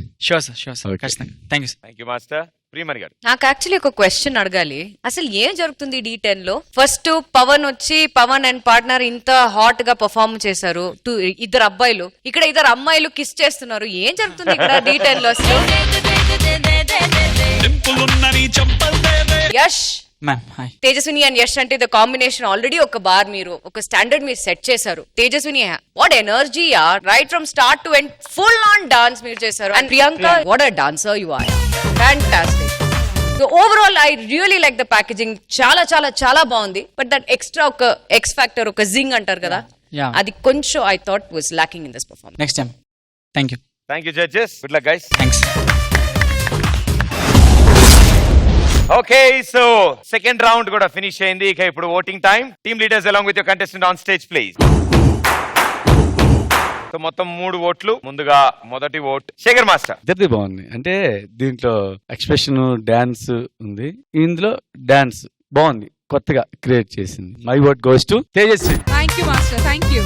Thank you master. Priyamani గారు, నాకు యాక్చువల్లీ ఒక క్వశ్చన్ అడగాలి. అసలు ఏం జరుగుతుంది D10 లో? ఫస్ట్ పవన్ అండ్ పార్ట్నర్ ఇంత హాట్ గా పర్ఫార్మ్ చేశారు. ఇద్దరు అబ్బాయిలు, ఇక్కడ ఇద్దరు అమ్మాయిలు కిస్ చేస్తున్నారు. ఏం జరుగుతుంది ఇక్కడ D10 లో అసలు? డింపులున్నని చంపల్దేవే. యష్ తేజస్విని అండ్ యష్ అంటే ద కాంబినేషన్ ఆల్రెడీ ఒక బార్ మీరు ఒక స్టాండర్డ్ మీరు సెట్ చేశారు. Tejaswini what energy right from start to end full on dance మీరు చేశారు. And Priyanka what a dancer you are, fantastic. So overall I really like the packaging. చాలా చాలా చాలా బాగుంది. బట్ దట్ ఎక్స్ట్రా ఒక ఎక్స్ ఫ్యాక్టర్, ఒక జింగ్ అంటారు కదా, అది కొంచెం I thought was lacking in this performance. Next time. Thank you judges. Good luck guys. Thanks. Okay, so second round కూడా ఫినిష్ అయింది. ఇక ఇప్పుడు voting time. Team leaders along with your contestant on stage please. So మొత్తం 3 ఓట్లు. ముందుగా మొదటి ఓట్ శేఖర్ మాస్టర్. ఇద్దరిది బాగుంది. అంటే దీంట్లో ఎక్స్ప్రెషన్, డాన్స్ ఉంది, ఇందులో డాన్స్ బాగుంది, కొత్తగా క్రియేట్ చేసింది. My vote goes to Tejaswi. Thank you master, thank you.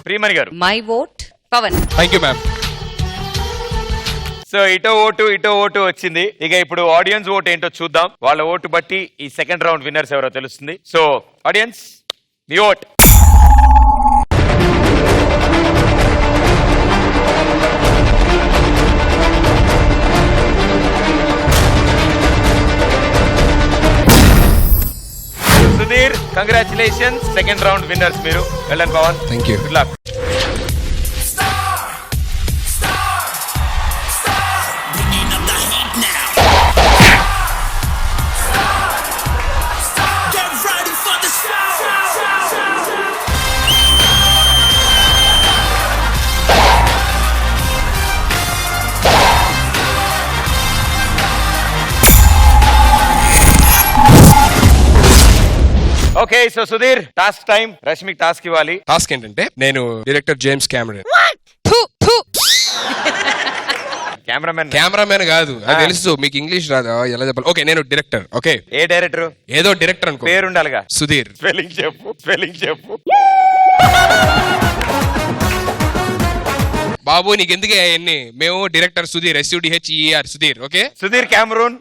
Priyamani garu. My vote Pavan. Thank you ma'am. So ఇటో ఓటు వచ్చింది. ఇక ఇప్పుడు ఆడియన్స్ ఓట్ ఏంటో చూద్దాం. వాళ్ళ ఓటు బట్టి ఈ సెకండ్ రౌండ్ విన్నర్స్ ఎవరో తెలుస్తుంది. సో ఆడియన్స్, మీ vote. Sudheer, congratulations, second round winners మీరు. వెళ్ళండి Pavan. Thank you. Good luck. Okay, so Sudheer, task time. రష్మికి టాస్క్ ఇవ్వాలి. టాస్క్ ఏంటంటే, నేను డైరెక్టర్ జేమ్స్ కెమెరాన్. కెమెరామెన్ కాదు, అది తెలుసు మీకు, ఇంగ్లీష్ రాదు, ఎలా చెప్పాలి. ఓకే, నేను డైరెక్టర్. ఓకే, ఏ డైరెక్టర్? ఏదో డైరెక్టర్ అనుకో, పేరు ఉండాలిగా. సుధీర్. స్పెల్లింగ్ చెప్పు. బాబు నీకెందుకే అవన్నీ? మేము director Sudheer, SUDHER Sudheer. Okay, Sudheer Cameroon.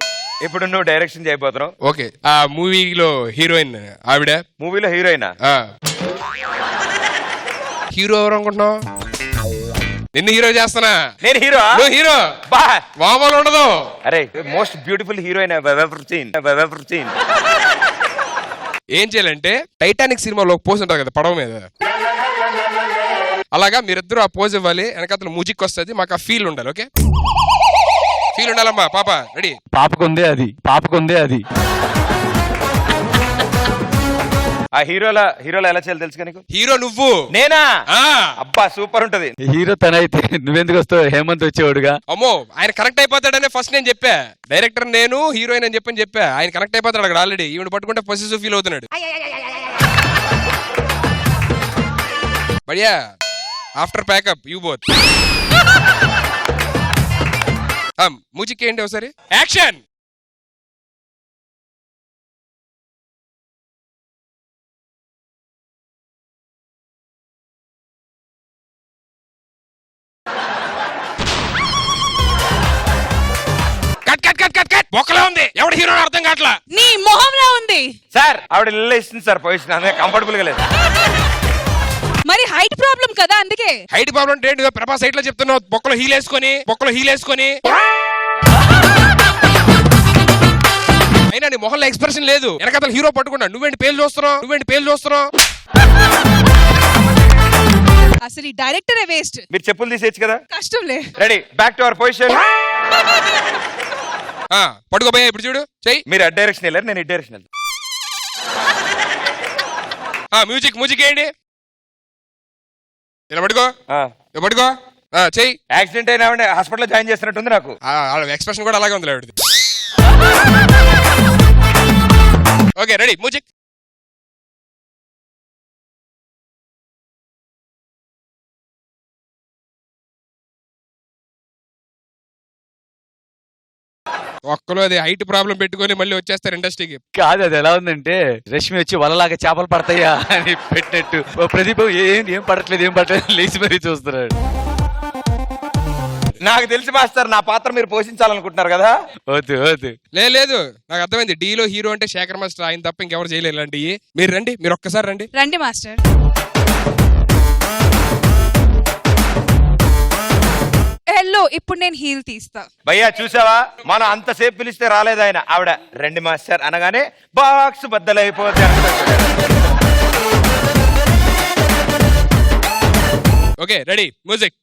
ఇప్పుడు నువ్వు డైరెక్షన్ చేయబోతున్నావు. ఓకే, ఆ మూవీలో హీరోయిన్ ఆవిడ. మూవీలో హీరోయినా? హీరో ఎవరు అనుకుంటున్నావు? నిన్ను హీరో చేస్తానా? నేను హీరో? నువ్వు హీరో. మామూలు ఉండదు. అరే, మోస్ట్ బ్యూటిఫుల్ హీరోయిన్ ఏం చేయాలంటే, టైటానిక్ సినిమాలో ఒక పోజ్ ఉంటుంది కదా పడవ మీద, అలాగా మీరిద్దరు ఆ పోజ్ ఇవ్వాలి. వెనకాతల మ్యూజిక్ వస్తుంది, మాకు ఆ ఫీల్ ఉండాలి. ఓకే, ఫీల్ ఉండాలమ్మా. పాప రెడీ? పాపకుందే అది. ఆ హీరోల ఎలా చేయాలి తెలుసు నీకు? హీరో నువ్వు. నేనా? ఆ. అబ్బా సూపర్ ఉంటది. హీరో తనైతే నువ్వెందుకు వస్తావు? హేమంత్ వచ్చేవాడుగా. అమ్మో ఆయన కరెక్ట్ అయిపోతాడనే ఫస్ట్ నేను చెప్పా. డైరెక్టర్ నేను, హీరోయిన్ అని చెప్పా. ఆయన కరెక్ట్ అయిపోతాడు అక్కడ ఆల్రెడీ. ఈవిడ పట్టుకుంటే పొసెసివ్ ఫీల్ అవుతున్నాడు. బడియా after pack up you both. Music ఏంటి ఒకసారి? యాక్షన్. బొక్కలా ఉంది. ఎవడు హీరో అర్థం కావట్లా. నీ మొహంలో ఉంది సార్. ఆవిడ ఇల్లు ఇస్తుంది సార్ పొజిషన్, అందుకే కంఫర్టబుల్ గా లేదు. మరి హైట్ ప్రాబ్లం కదా, అందుకే. హైట్ ప్రాబ్లం ఏంటి? ప్రభాస్ హైట్ లో చెప్తున్నావు. బొక్కలో హీల్ వేసుకొని అయినా నీ మొహంలో ఎక్స్ప్రెషన్ లేదు. వెనకాల హీరో పట్టుకున్నాడు. నువ్వేంటి పేలు చూస్తున్నావు? అసలు ఈ డైరెక్టరే వేస్ట్. మీరు చెప్పులు తీసేయచ్చు కదా. కష్టంలే. Ready, back to our position. పట్టుకోపోయా ఇప్పుడు చూడు. చెయ్యి. మీరు అడ్ డైరెక్షన్ వెళ్ళారు, నేను ఇడ్ డైరెక్షన్ వెళ్తాను. మ్యూజిక్ ఏంటి? ఇలా పట్టుకో. చెయ్యి. యాక్సిడెంట్ అయినా హాస్పిటల్ జాయిన్ చేస్తున్నట్టుంది నాకు. ఎక్స్ప్రెషన్ కూడా అలాగే ఉంది. Okay ready, music. ఒక్కలో అది హైట్ ప్రాబ్లం పెట్టుకొని మళ్ళీ వచ్చేస్తారు ఇండస్ట్రీకి. కాదు, అది ఎలా ఉందంటే రష్మి వచ్చి వలలాగా చేపలు పడతాయా అని పెట్టినట్టు. ప్రదీప్ ఏం పడట్లేదు లేచి మరీ చూస్తున్నాడు. నాకు తెలిసి మాస్టర్ నా పాత్ర మీరు పోషించాలనుకుంటున్నారు కదా. వద్దు లేదు, నాకు అర్థమైంది. డీలో హీరో అంటే శేఖర్ మాస్టర్, ఆయన తప్ప ఇంకెవరు చేయలేదు ఇలాంటివి. మీరు రండి, మీరు ఒక్కసారి రండి మాస్టర్. హలో, ఇప్పుడు నేను హీల్ తీస్తా. భయ్యా చూసావా, మనం అంతసేపు పిలిస్తే రాలేదు ఆయన. ఆవిడ రండి మాస్టర్ అనగానే బాక్స్ బద్దలైపోతే. Okay ready, music.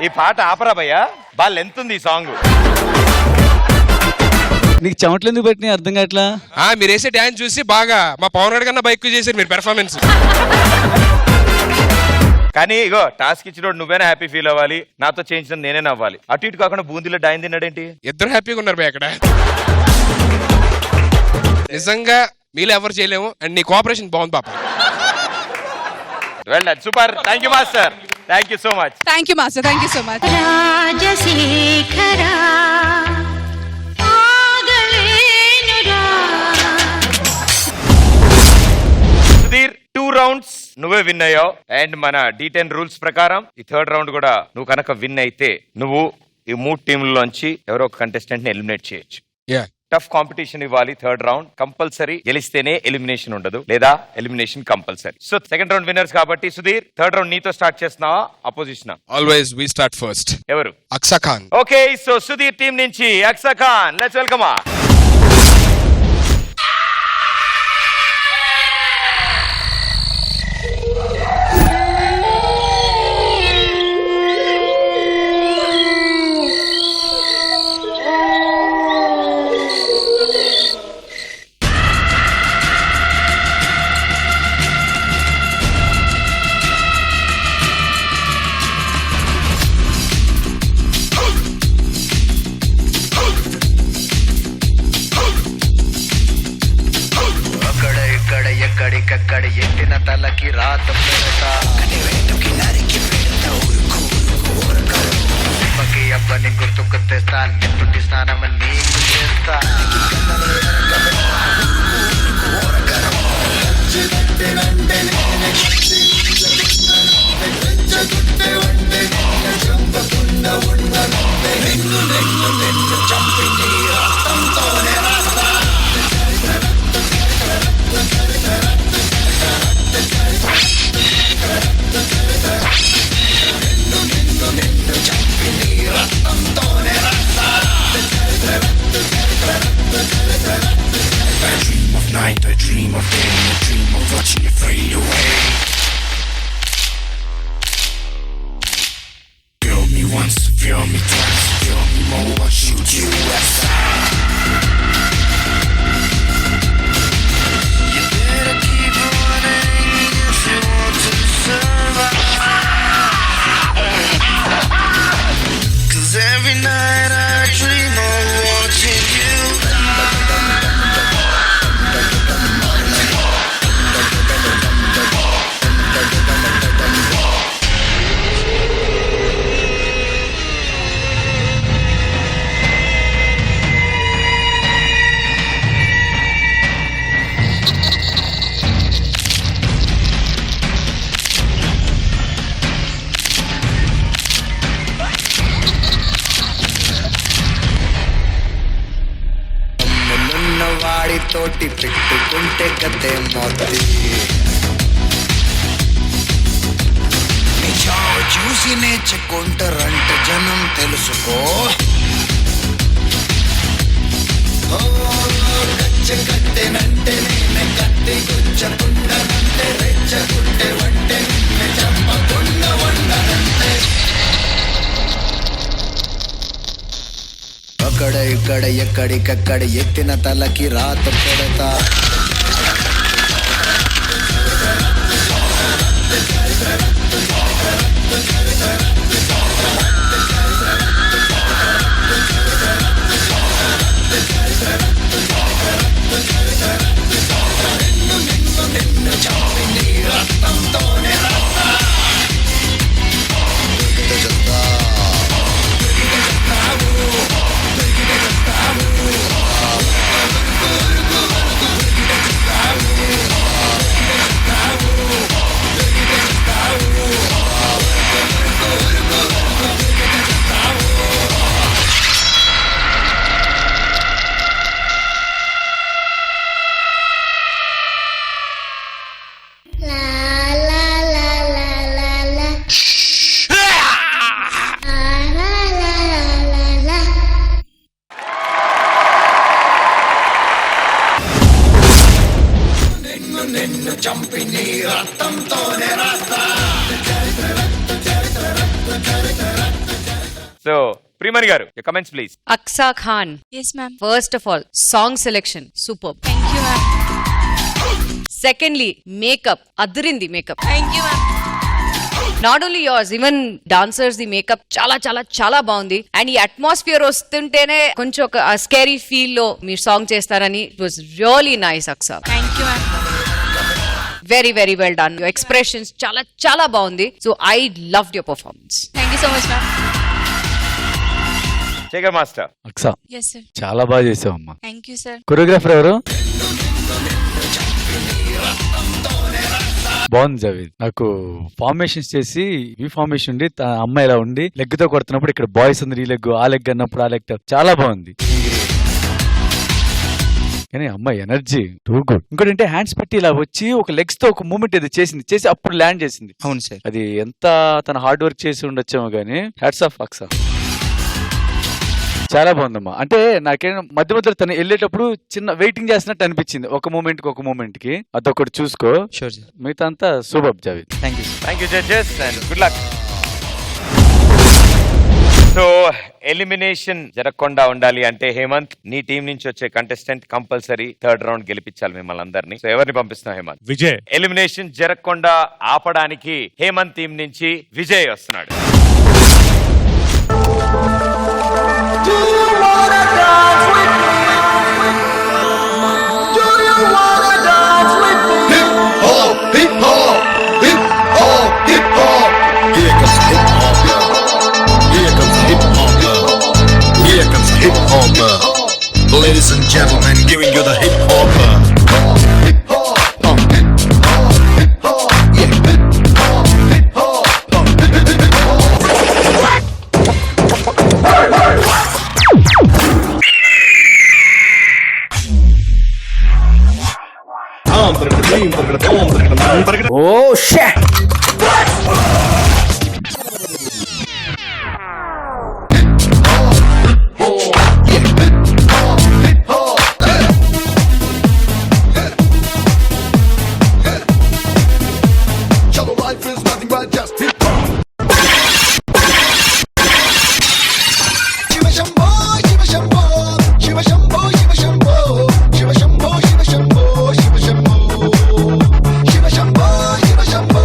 ఈ పాట ఆపరా భయ్యా, బాగా లెంత్ ఉంది ఈ సాంగ్. నీకు చెమటలు ఎందుకు పెట్టినాయి అర్థం కావట్లా. మీరు వేసే డాన్స్ చూసి బాగా మా పవన్ రెడ్డి కన్నా బైక్ చేశారు మీరు పెర్ఫార్మెన్స్. కానీ ఇగో టాస్క్ ఇచ్చినోడు నువ్వేనా హ్యాపీ ఫీల్ అవ్వాలి, నాతో చేయించిన నేనే నవ్వాలి. అటు ఇటు కాకుండా బూందీలో డాయిన్ తిన్నాడేంటి? ఇద్దరు హ్యాపీగా ఉన్నారు అక్కడ. నిజంగా మీలో ఎవరు చేయలేము. అండ్ నీ కోఆపరేషన్ బాగుంది పాప. Well done, super. Thank you master, thank you so much. Thank you master, thank you so much. Rajasekhara Sudheer, 2 rounds నువ్వే విన్ అయ్యావు. అండ్ మన D10 రూల్స్ ప్రకారం ఈ 3rd రౌండ్ కూడా నువ్వు కనుక విన్ అయితే నువ్వు ఈ 3 టీంలోంచి ఎవరో ఒక కంటెస్టెంట్ ని ఎలిమినేట్ చేయొచ్చు. టఫ్ కాంపిటీషన్ ఇవ్వాలి. 3rd రౌండ్ కంపల్సరీ గెలిస్తేనే ఎలిమినేషన్ ఉండదు, లేదా elimination compulsory. So 2nd round winners కాబట్టి సుధీర్ 3rd రౌండ్ నీతో స్టార్ట్ చేస్తున్నావా, opposition? Always we start first. ఎవరు? Aksa Khan. Okay, so Sudheer team నుంచి అక్సా ఖాన్, లెట్స్ వెల్కమ్. కక్కడి ఎత్తిన తలకి రాత పెడతా పకి అబ్బని గుర్తుకు తెస్తా నెత్తుటి స్నానం నీకు చేస్తా Night, I dream of day, I dream of watching you fade away. Feel me once, feel me twice, feel me more, I'll shoot you aside. You better keep running if you want to survive. 'Cause every night I dream of watching you. వాడితోటి పెట్టుకుంటే గతే మొదటి నీ చావు చూసి నేర్చుకుంటారంట జనం తెలుసుకో కట్టెనంటే నేనే కత్తి గుచ్చకుండనంటే రెచ్చకుంటే వంటే నిన్నే చంపకుండా వండనంటే అక్కడ ఇక్కడ ఎక్కడికక్కడ ఎత్తిన తలకి రాత పెడతా so Priyamani garu comments please. Aksa Khan, yes ma'am. First of all song selection super. Thank you ma'am. Secondly makeup అదిరింది. Makeup thank you ma'am. Not only yours, even dancers the makeup చాలా చాలా చాలా బాగుంది. అండ్ ఈ అట్మాస్ఫియర్ వస్తుంటేనే కొంచెం ఒక స్కేరీ ఫీల్ లో మీరు సాంగ్ చేస్తారని it was really nice Aqsa. Thank you ma'am. Very very well done. Your expressions చాలా చాలా బాగుంది. So I loved your performance. Thank you so much ma'am. Shekhar master. Aqsa yes sir. చాలా బాగా చేసావు అమ్మా. Thank you sir. కొరియోగ్రాఫర్ ఎవరు? బాగుంది జావేద్. నాకు ఫార్మేషన్స్ చేసి ఈ ఫార్మేషన్ ఉండి అమ్మాయి ఇలా ఉండి లెగ్ తో కొడుతున్నప్పుడు ఇక్కడ బాయ్స్ ఉంది ఈ లెగ్ ఆ లెగ్ అన్నప్పుడు ఆ లెగ్ చాలా బాగుంది. కానీ అమ్మాయి ఎనర్జీ టూ గుడ్. ఇంకోటి అంటే హ్యాండ్స్ పెట్టి ఇలా వచ్చి ఒక లెగ్స్ తో ఒక మూమెంట్ ఏదో చేసి అప్పుడు ల్యాండ్ చేసింది. అవును సార్. అది ఎంత తన హార్డ్ వర్క్ చేసి ఉండొచ్చేమో గానీ హ్యాట్స్ ఆఫ్ అక్సా. చాలా బాగుందమ్మా. అంటే నాకేం మధ్య మధ్యలో తను వెళ్ళేటప్పుడు చిన్న వెయిటింగ్ చేస్తున్నట్టు అనిపించింది. ఒక మూమెంట్ కి అదొకటి చూసుకో. Sure sir. మిగతా అంతా super Javed. Thank you. Thank you judges and good luck. So elimination జరగకుండా ఉండాలి అంటే హేమంత్, నీ టీం నుంచి వచ్చే కంటెస్టెంట్ కంపల్సరీ థర్డ్ రౌండ్ గెలిపించాలి మిమ్మల్ని అందరినీ. సో ఎవరిని పంపిస్తున్నావు హేమంత్? విజయ్. ఎలిమినేషన్ జరగకుండా ఆపడానికి హేమంత్ టీం నుంచి విజయ్ వస్తున్నాడు. Ladies and gentlemen, giving you the hip hop. ఓ shut. Life is nothing but just hip hop. Shiva Shambho, Shiva Shambho, Shiva Shambho, Shiva Shambho, Shiva Shambho, Shiva Shambho, Shiva Shambho, Shiva Shambho,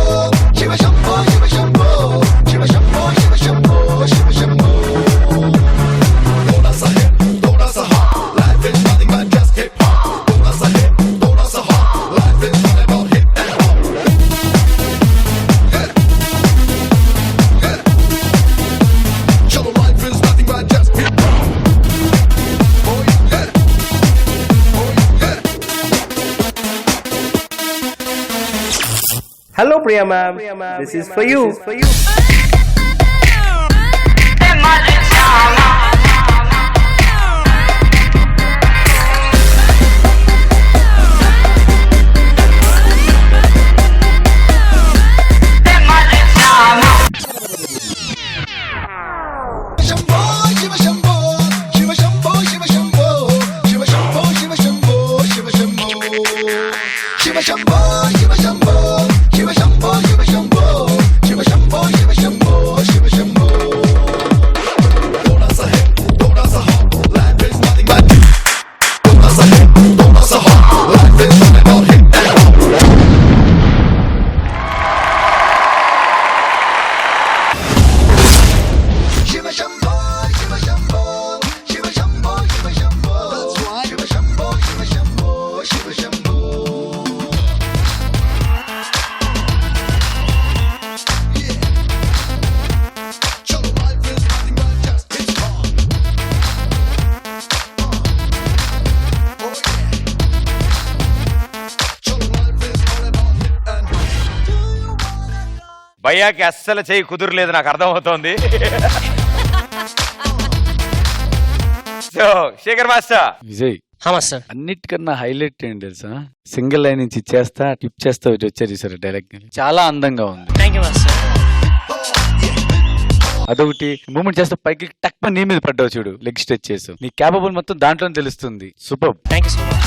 Shiva Shambho, Shiva Shambho, Shiva Shambho, Shiva Shambho, Shiva Shambho, Shiva Shambho. Thoda sa hip, thoda sa hop. Life is nothing but just hip hop. Thoda sa hip, thoda sa hop. Life is all about hip and hop. Cholo, life is nothing but just hip hop. Oh yeah, oh yeah. Hello Priya ma'am, this is for you. Shambho, Shiva Shambho, Shiva Shambho, Shiva Shambho, Shiva Shambho, Shiva Shambho, Shiva Shambho, Shiva Shambho, Shiva Shambho, Shiva Shambho, Shiva Shambho, Shiva Shambho, Shiva Shambho, Shiva Shambho. Thoda sa hip, thoda sa hop. Life is nothing but thoda sa hip, thoda sa hop. Life is all about hip and hop. Shiva Shambho, Shiva Shambho, Shiva Shambho, Shiva Shambho. That's right. Shiva Shambho, Shiva Shambho, Shiva Shambho. Yeah. Cholo, life is nothing but just hip hop. Oh yeah. Cholo, life is all about hip and hop. భయ్యాకి అస్సలు చేయి కుదురులేదు నాకు అర్థమవుతోంది. So Shekhar master, Vijay sir. అన్నిటికన్నా హైలైట్ ఏంటి తెలుసా, సింగిల్ లైన్ నుంచి ఇచ్చేస్తా టిప్ చేస్తా ఇటు వచ్చారు చూసారు డైలాగ్, చాలా అందంగా ఉంది. Thank you master. అదొకటి మూమెంట్ చేస్తే పైకి టక్ నీ మీద పడ్డావు చూడు, లెగ్ స్ట్రెచ్ చేసావు, నీ క్యాపబుల్ మొత్తం దాంట్లోనే తెలుస్తుంది. Super thank you so much.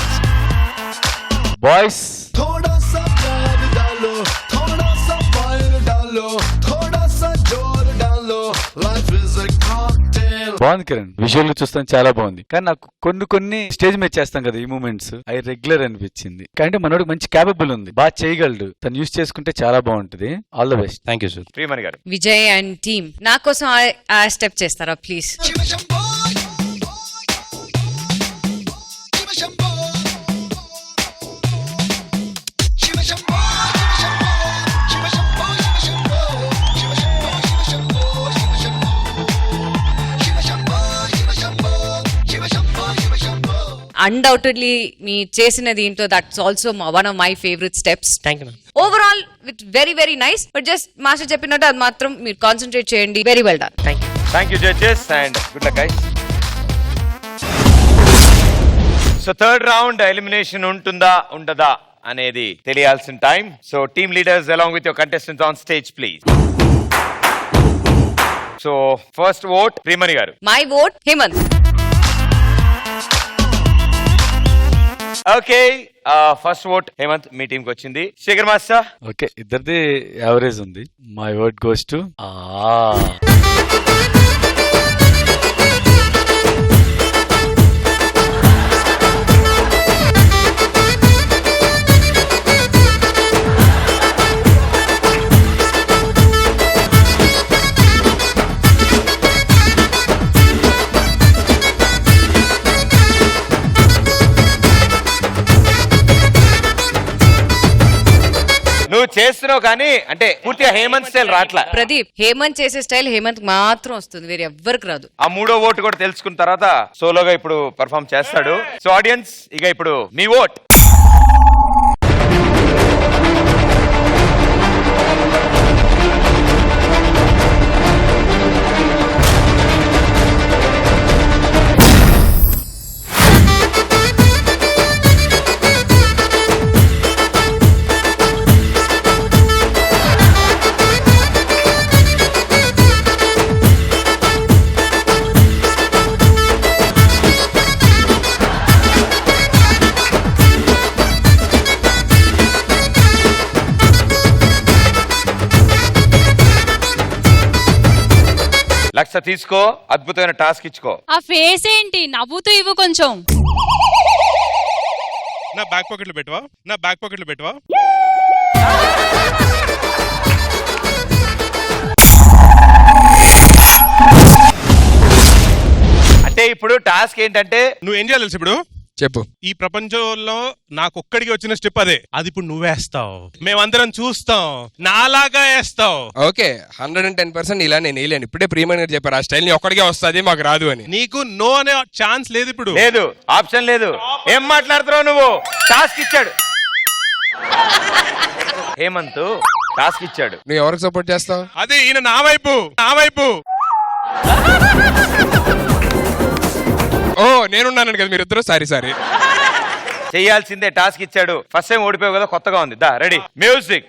Boys. थोड़ा सा प्यार डालो, थोड़ा सा फायर डालो, थोड़ा सा जोर डालो. Life is a cocktail. బాగుంది కిరణ్, విజువల్ చూస్తాం చాలా బాగుంది, కానీ నాకు కొన్ని స్టేజ్ మీద చేస్తాం కదా ఈ మూమెంట్స్, అవి రెగ్యులర్ అనిపించింది. కానీ మనోడు మంచి క్యాపబుల్ ఉంది, బాగా చేయగలడు, తను యూస్ చేసుకుంటే చాలా బాగుంటది. All the best. Thank you sir. Priyamani గారు, విజయ్ అండ్ టీమ్ నా కోసం ఆ స్టెప్ చేస్తారా please? Shiva Shambho, Shiva Shambho, Shiva Shambho, Shiva Shambho, Shiva Shambho, Shiva Shambho, Shiva Shambho, Shiva Shambho, Shiva Shambho, Shiva Shambho, Shiva Shambho, Shiva Shambho. Undoubtedly మీ చేసిన దీంట్లో that's also one of my favourite steps. Thank you ma'am. Overall with very very nice, but just master చెప్పినట్టు అది మాత్రం మీరు కాన్సన్ట్రేట్ చేయండి. Very well done. Thank you. Thank you judges and good luck guys. So third round elimination ఉంటుందా ఉండదా అనేది తెలియాల్సిన time. So team leaders along with your contestants on stage please. So first vote Priyamani garu. My vote Hemant. Okay, first vote Hemanth మీ టీం కి వచ్చింది. శేఖర్ మాస్టర్. ఓకే, ఇద్దరిది యావరేజ్ ఉంది. మై వర్డ్ గోస్ టు చేస్తున్నావు కానీ అంటే పూర్తిగా హేమంత్ స్టైల్ రాట్లా. ప్రదీప్, హేమంత్ చేసే స్టైల్ హేమంత్ మాత్రం వస్తుంది, వేరే ఎవ్వరికి రాదు. ఆ మూడో ఓటు కూడా తెలుసుకున్న తర్వాత సోలోగా ఇప్పుడు పర్ఫామ్ చేస్తాడు. సో ఆడియన్స్, ఇక ఇప్పుడు మీ ఓట్. లక్ష తీసుకో, అద్భుతమైన టాస్క్ ఇచ్చుకో. ఆ ఫేస్ ఏంటి, నవ్వుతూ ఇవ్వు కొంచెం. నా బ్యాక్ పాకెట్లో పెట్టవా, నా బ్యాక్ పాకెట్లో పెట్టవా. అంటే ఇప్పుడు టాస్క్ ఏంటంటే నువ్వు ఏం చేయాలి తెలుసు ఇప్పుడు? చెప్పు. ఈ ప్రపంచంలో నాకు ఒక్కడికి వచ్చిన స్టెప్ అదే. అది ఇప్పుడు నువ్వేస్తావు, మేమందరం చూస్తాం, నాలాగా వేస్తావు. ఓకే, 110% ఇలా నేను వేయలేను. ఇప్పుడే ప్రియమైన గారు చెప్పారు ఆ స్టైల్ ని ఒక్కడికే వస్తుంది, మాకు రాదు అని. నీకు నో అనే ఛాన్స్ లేదు ఇప్పుడు. లేదు, ఆప్షన్ లేదు. ఏం మాట్లాడుతున్నావు నువ్వు? టాస్క్ ఇచ్చాడు హేమంత్, టాస్క్ ఇచ్చాడు. నువ్వు ఎవరికి సపోర్ట్ చేస్తావు? అదే ఈయన నా వైపు, నా వైపు. ఓ నేనున్నాను కదా మీరిద్దరు. సారీ. చేయాల్సిందే, టాస్క్ ఇచ్చాడు. ఫస్ట్ టైం ఓడిపోయావు కదా, కొత్తగా ఉంది. దా రెడీ, మ్యూజిక్.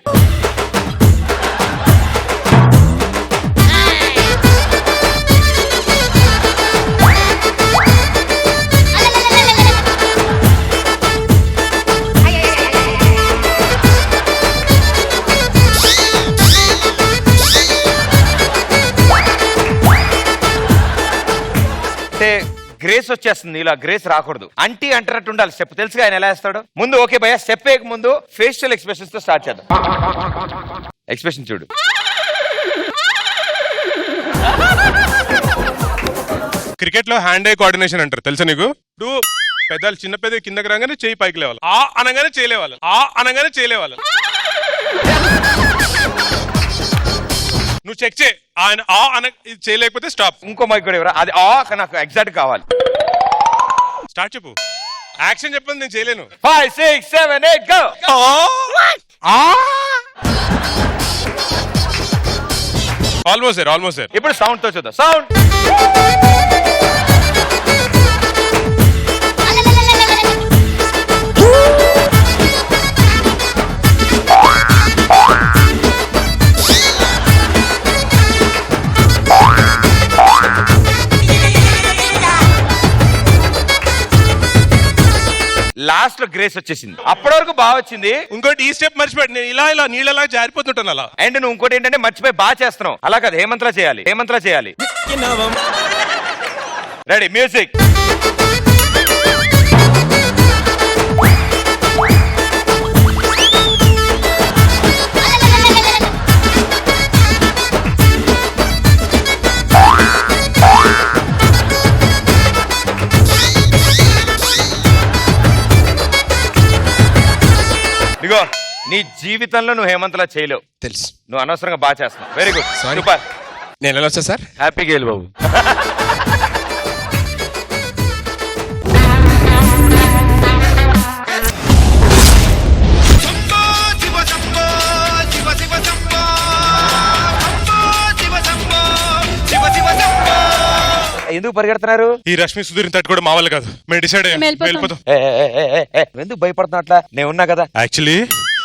అంటే గ్రేస్ వచ్చేస్తుంది, ఇలా గ్రేస్ రాకూడదు. అంటీ అంటున్నట్టు ఉండాలి స్టెప్. తెలుసుగా ఆయన ఎలా వేస్తాడు. ముందు ఓకే భయ్య, స్టెప్ వేయక ముందు ఫేషియల్ ఎక్స్ప్రెషన్స్ తో స్టార్ట్ చేద్దాం. ఎక్స్ప్రెషన్ చూడు. క్రికెట్ లో హ్యాండ్ ఐ కోఆర్డినేషన్ అంటారు, తెలుసా నీకు? ఇప్పుడు పెద్దలు చిన్న పెద్ద కిందకి రాగానే చేయి పైకి లేవాలి, ఆ అనగానే చేయలేవాలి, ఆ అనగానే చేయలేవాలి. నువ్వు చెక్ చేయి, ఆయన ఆ అన చేయలేకపోతే స్టాప్. ఇంకో మైక్ కూడా ఎవరా? అది నాకు ఎగ్జాక్ట్ కావాలి. స్టార్ట్ చెప్పు, యాక్షన్ చెప్పండి, నేను చేయలేను. 5 6 7 8 గో. ఆల్మోస్ట్. ఇప్పుడు సౌండ్ తో చూద్దాం. సౌండ్. లాస్ట్ లో గ్రేస్ వచ్చేసింది. అప్పటి వరకు బాగా వచ్చింది. ఇంకోటి ఈ స్టెప్ మర్చిపోయాడు, నేను ఇలా నీళ్ళలా జారిపోతుంటాను అలా. అండ్ నువ్వు ఇంకోటి ఏంటంటే మర్చిపోయి బాగా చేస్తున్నావు. అలా కాదు, హేమంత్లా చేయాలి. Ready, music. ఇదిగో, నీ జీవితంలో నువ్వు హేమంత్లా చేయలేవు, తెలుసు. నువ్వు అనవసరంగా బాగా చేస్తున్నావు. Very good, super. నేను ఎలా వచ్చా సార్? హ్యాపీ గేల్ బాబు. ఎందుకు పరిగెడుతున్నారు? ఈ రష్మి సుధీర్ తట్టుకోవడం మా వల్ల కాదు, మేము డిసైడ్ అయ్యాం, వెళ్ళిపోతాం. ఎందుకు భయపడుతున్నా? అట్లా నేను ఉన్నా కదా. యాక్చువల్లీ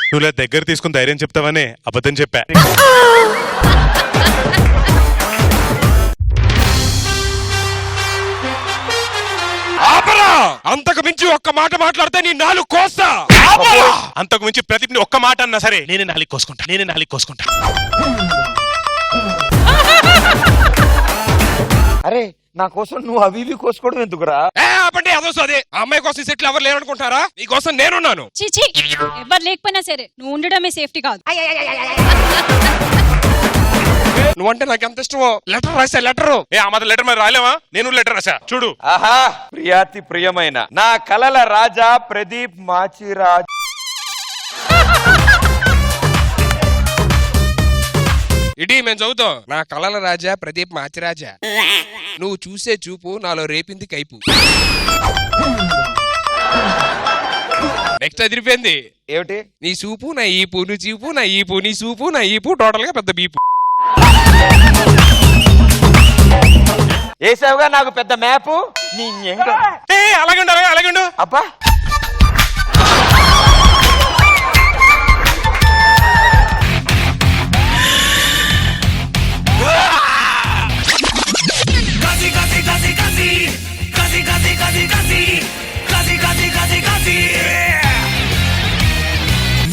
నువ్వు ఇలా దగ్గర తీసుకుని ధైర్యం చెప్తావని అబద్ధం చెప్పా. అంతకు మించి ఒక్క మాట మాట్లాడితే నీ నాలుగు కోస్తా. అంతకు మించి ప్రదీప్ ని ఒక్క మాట అన్నా సరే నేనే నాలుగు కోసుకుంటా. అరే, నా కోసం నువ్వు అవి ఇవి కోసుకోవడం ఎందుకురా? అదే ఆ అమ్మాయి కోసం సెట్లు ఎవరు లేరనుకుంటారా? నీ కోసం నేనున్నాను. చిచి, ఎవరు లేకపోయినా సరే నువ్వు ఉండడమే సేఫ్టీ కాదు. నువ్వంటే నాకు ఎంత ఇష్టమో. లెటర్ రాసా, లెటరు. లెటర్ మరి రాలేవా? నేను లెటర్ రాసా, చూడు. ఆహా, ప్రియాతి ప్రియమైన నా కలల రాజా ప్రదీప్ మాచిరాజ్. ఇటీ మేము చదువుతాం. నా కళల రాజా ప్రదీప్ మాచిరాజా, నువ్వు చూసే చూపు నాలో రేపింది కైపు. నెక్స్ట్ అదిరిపోయింది. ఏమిటి? నీ సూపు నా ఈపు, నీ చూపు నా ఈపు, నీ సూపు నా ఈపు, టోటల్ గా పెద్ద బీపు. వేసావుగా నాకు పెద్ద మ్యాప్. నీ అలాగే ఉండు. అబ్బా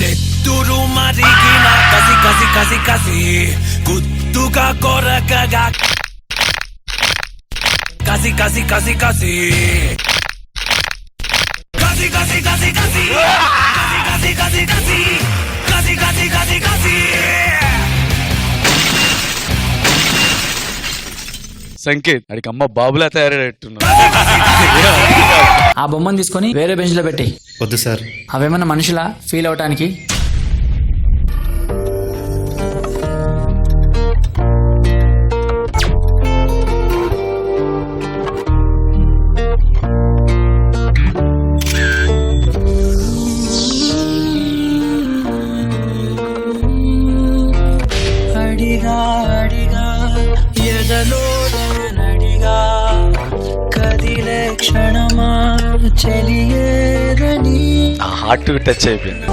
నెత్తురు మరిగిన కసి కసి కసి కసి గుత్తుగా కొరకగా కసి కసి కసి కసి కసి కసి కసి కసి కసి కసి కసి కసి కసి కసి కసి సంకేత్ అడికి అమ్మ బాబులా తయారయ్యేట్టున్నా. ఆ బొమ్మను తీసుకొని వేరే బెంచ్ లో పెట్టి. వద్దు సార్. అవేమన్నా మనుషులా ఫీల్ అవటానికి? అడిగా అడిగా ఎదలో నడిగా కదిలే క్షణమా చెలియేరని హార్ట్ టచ్ అయిపోయింది.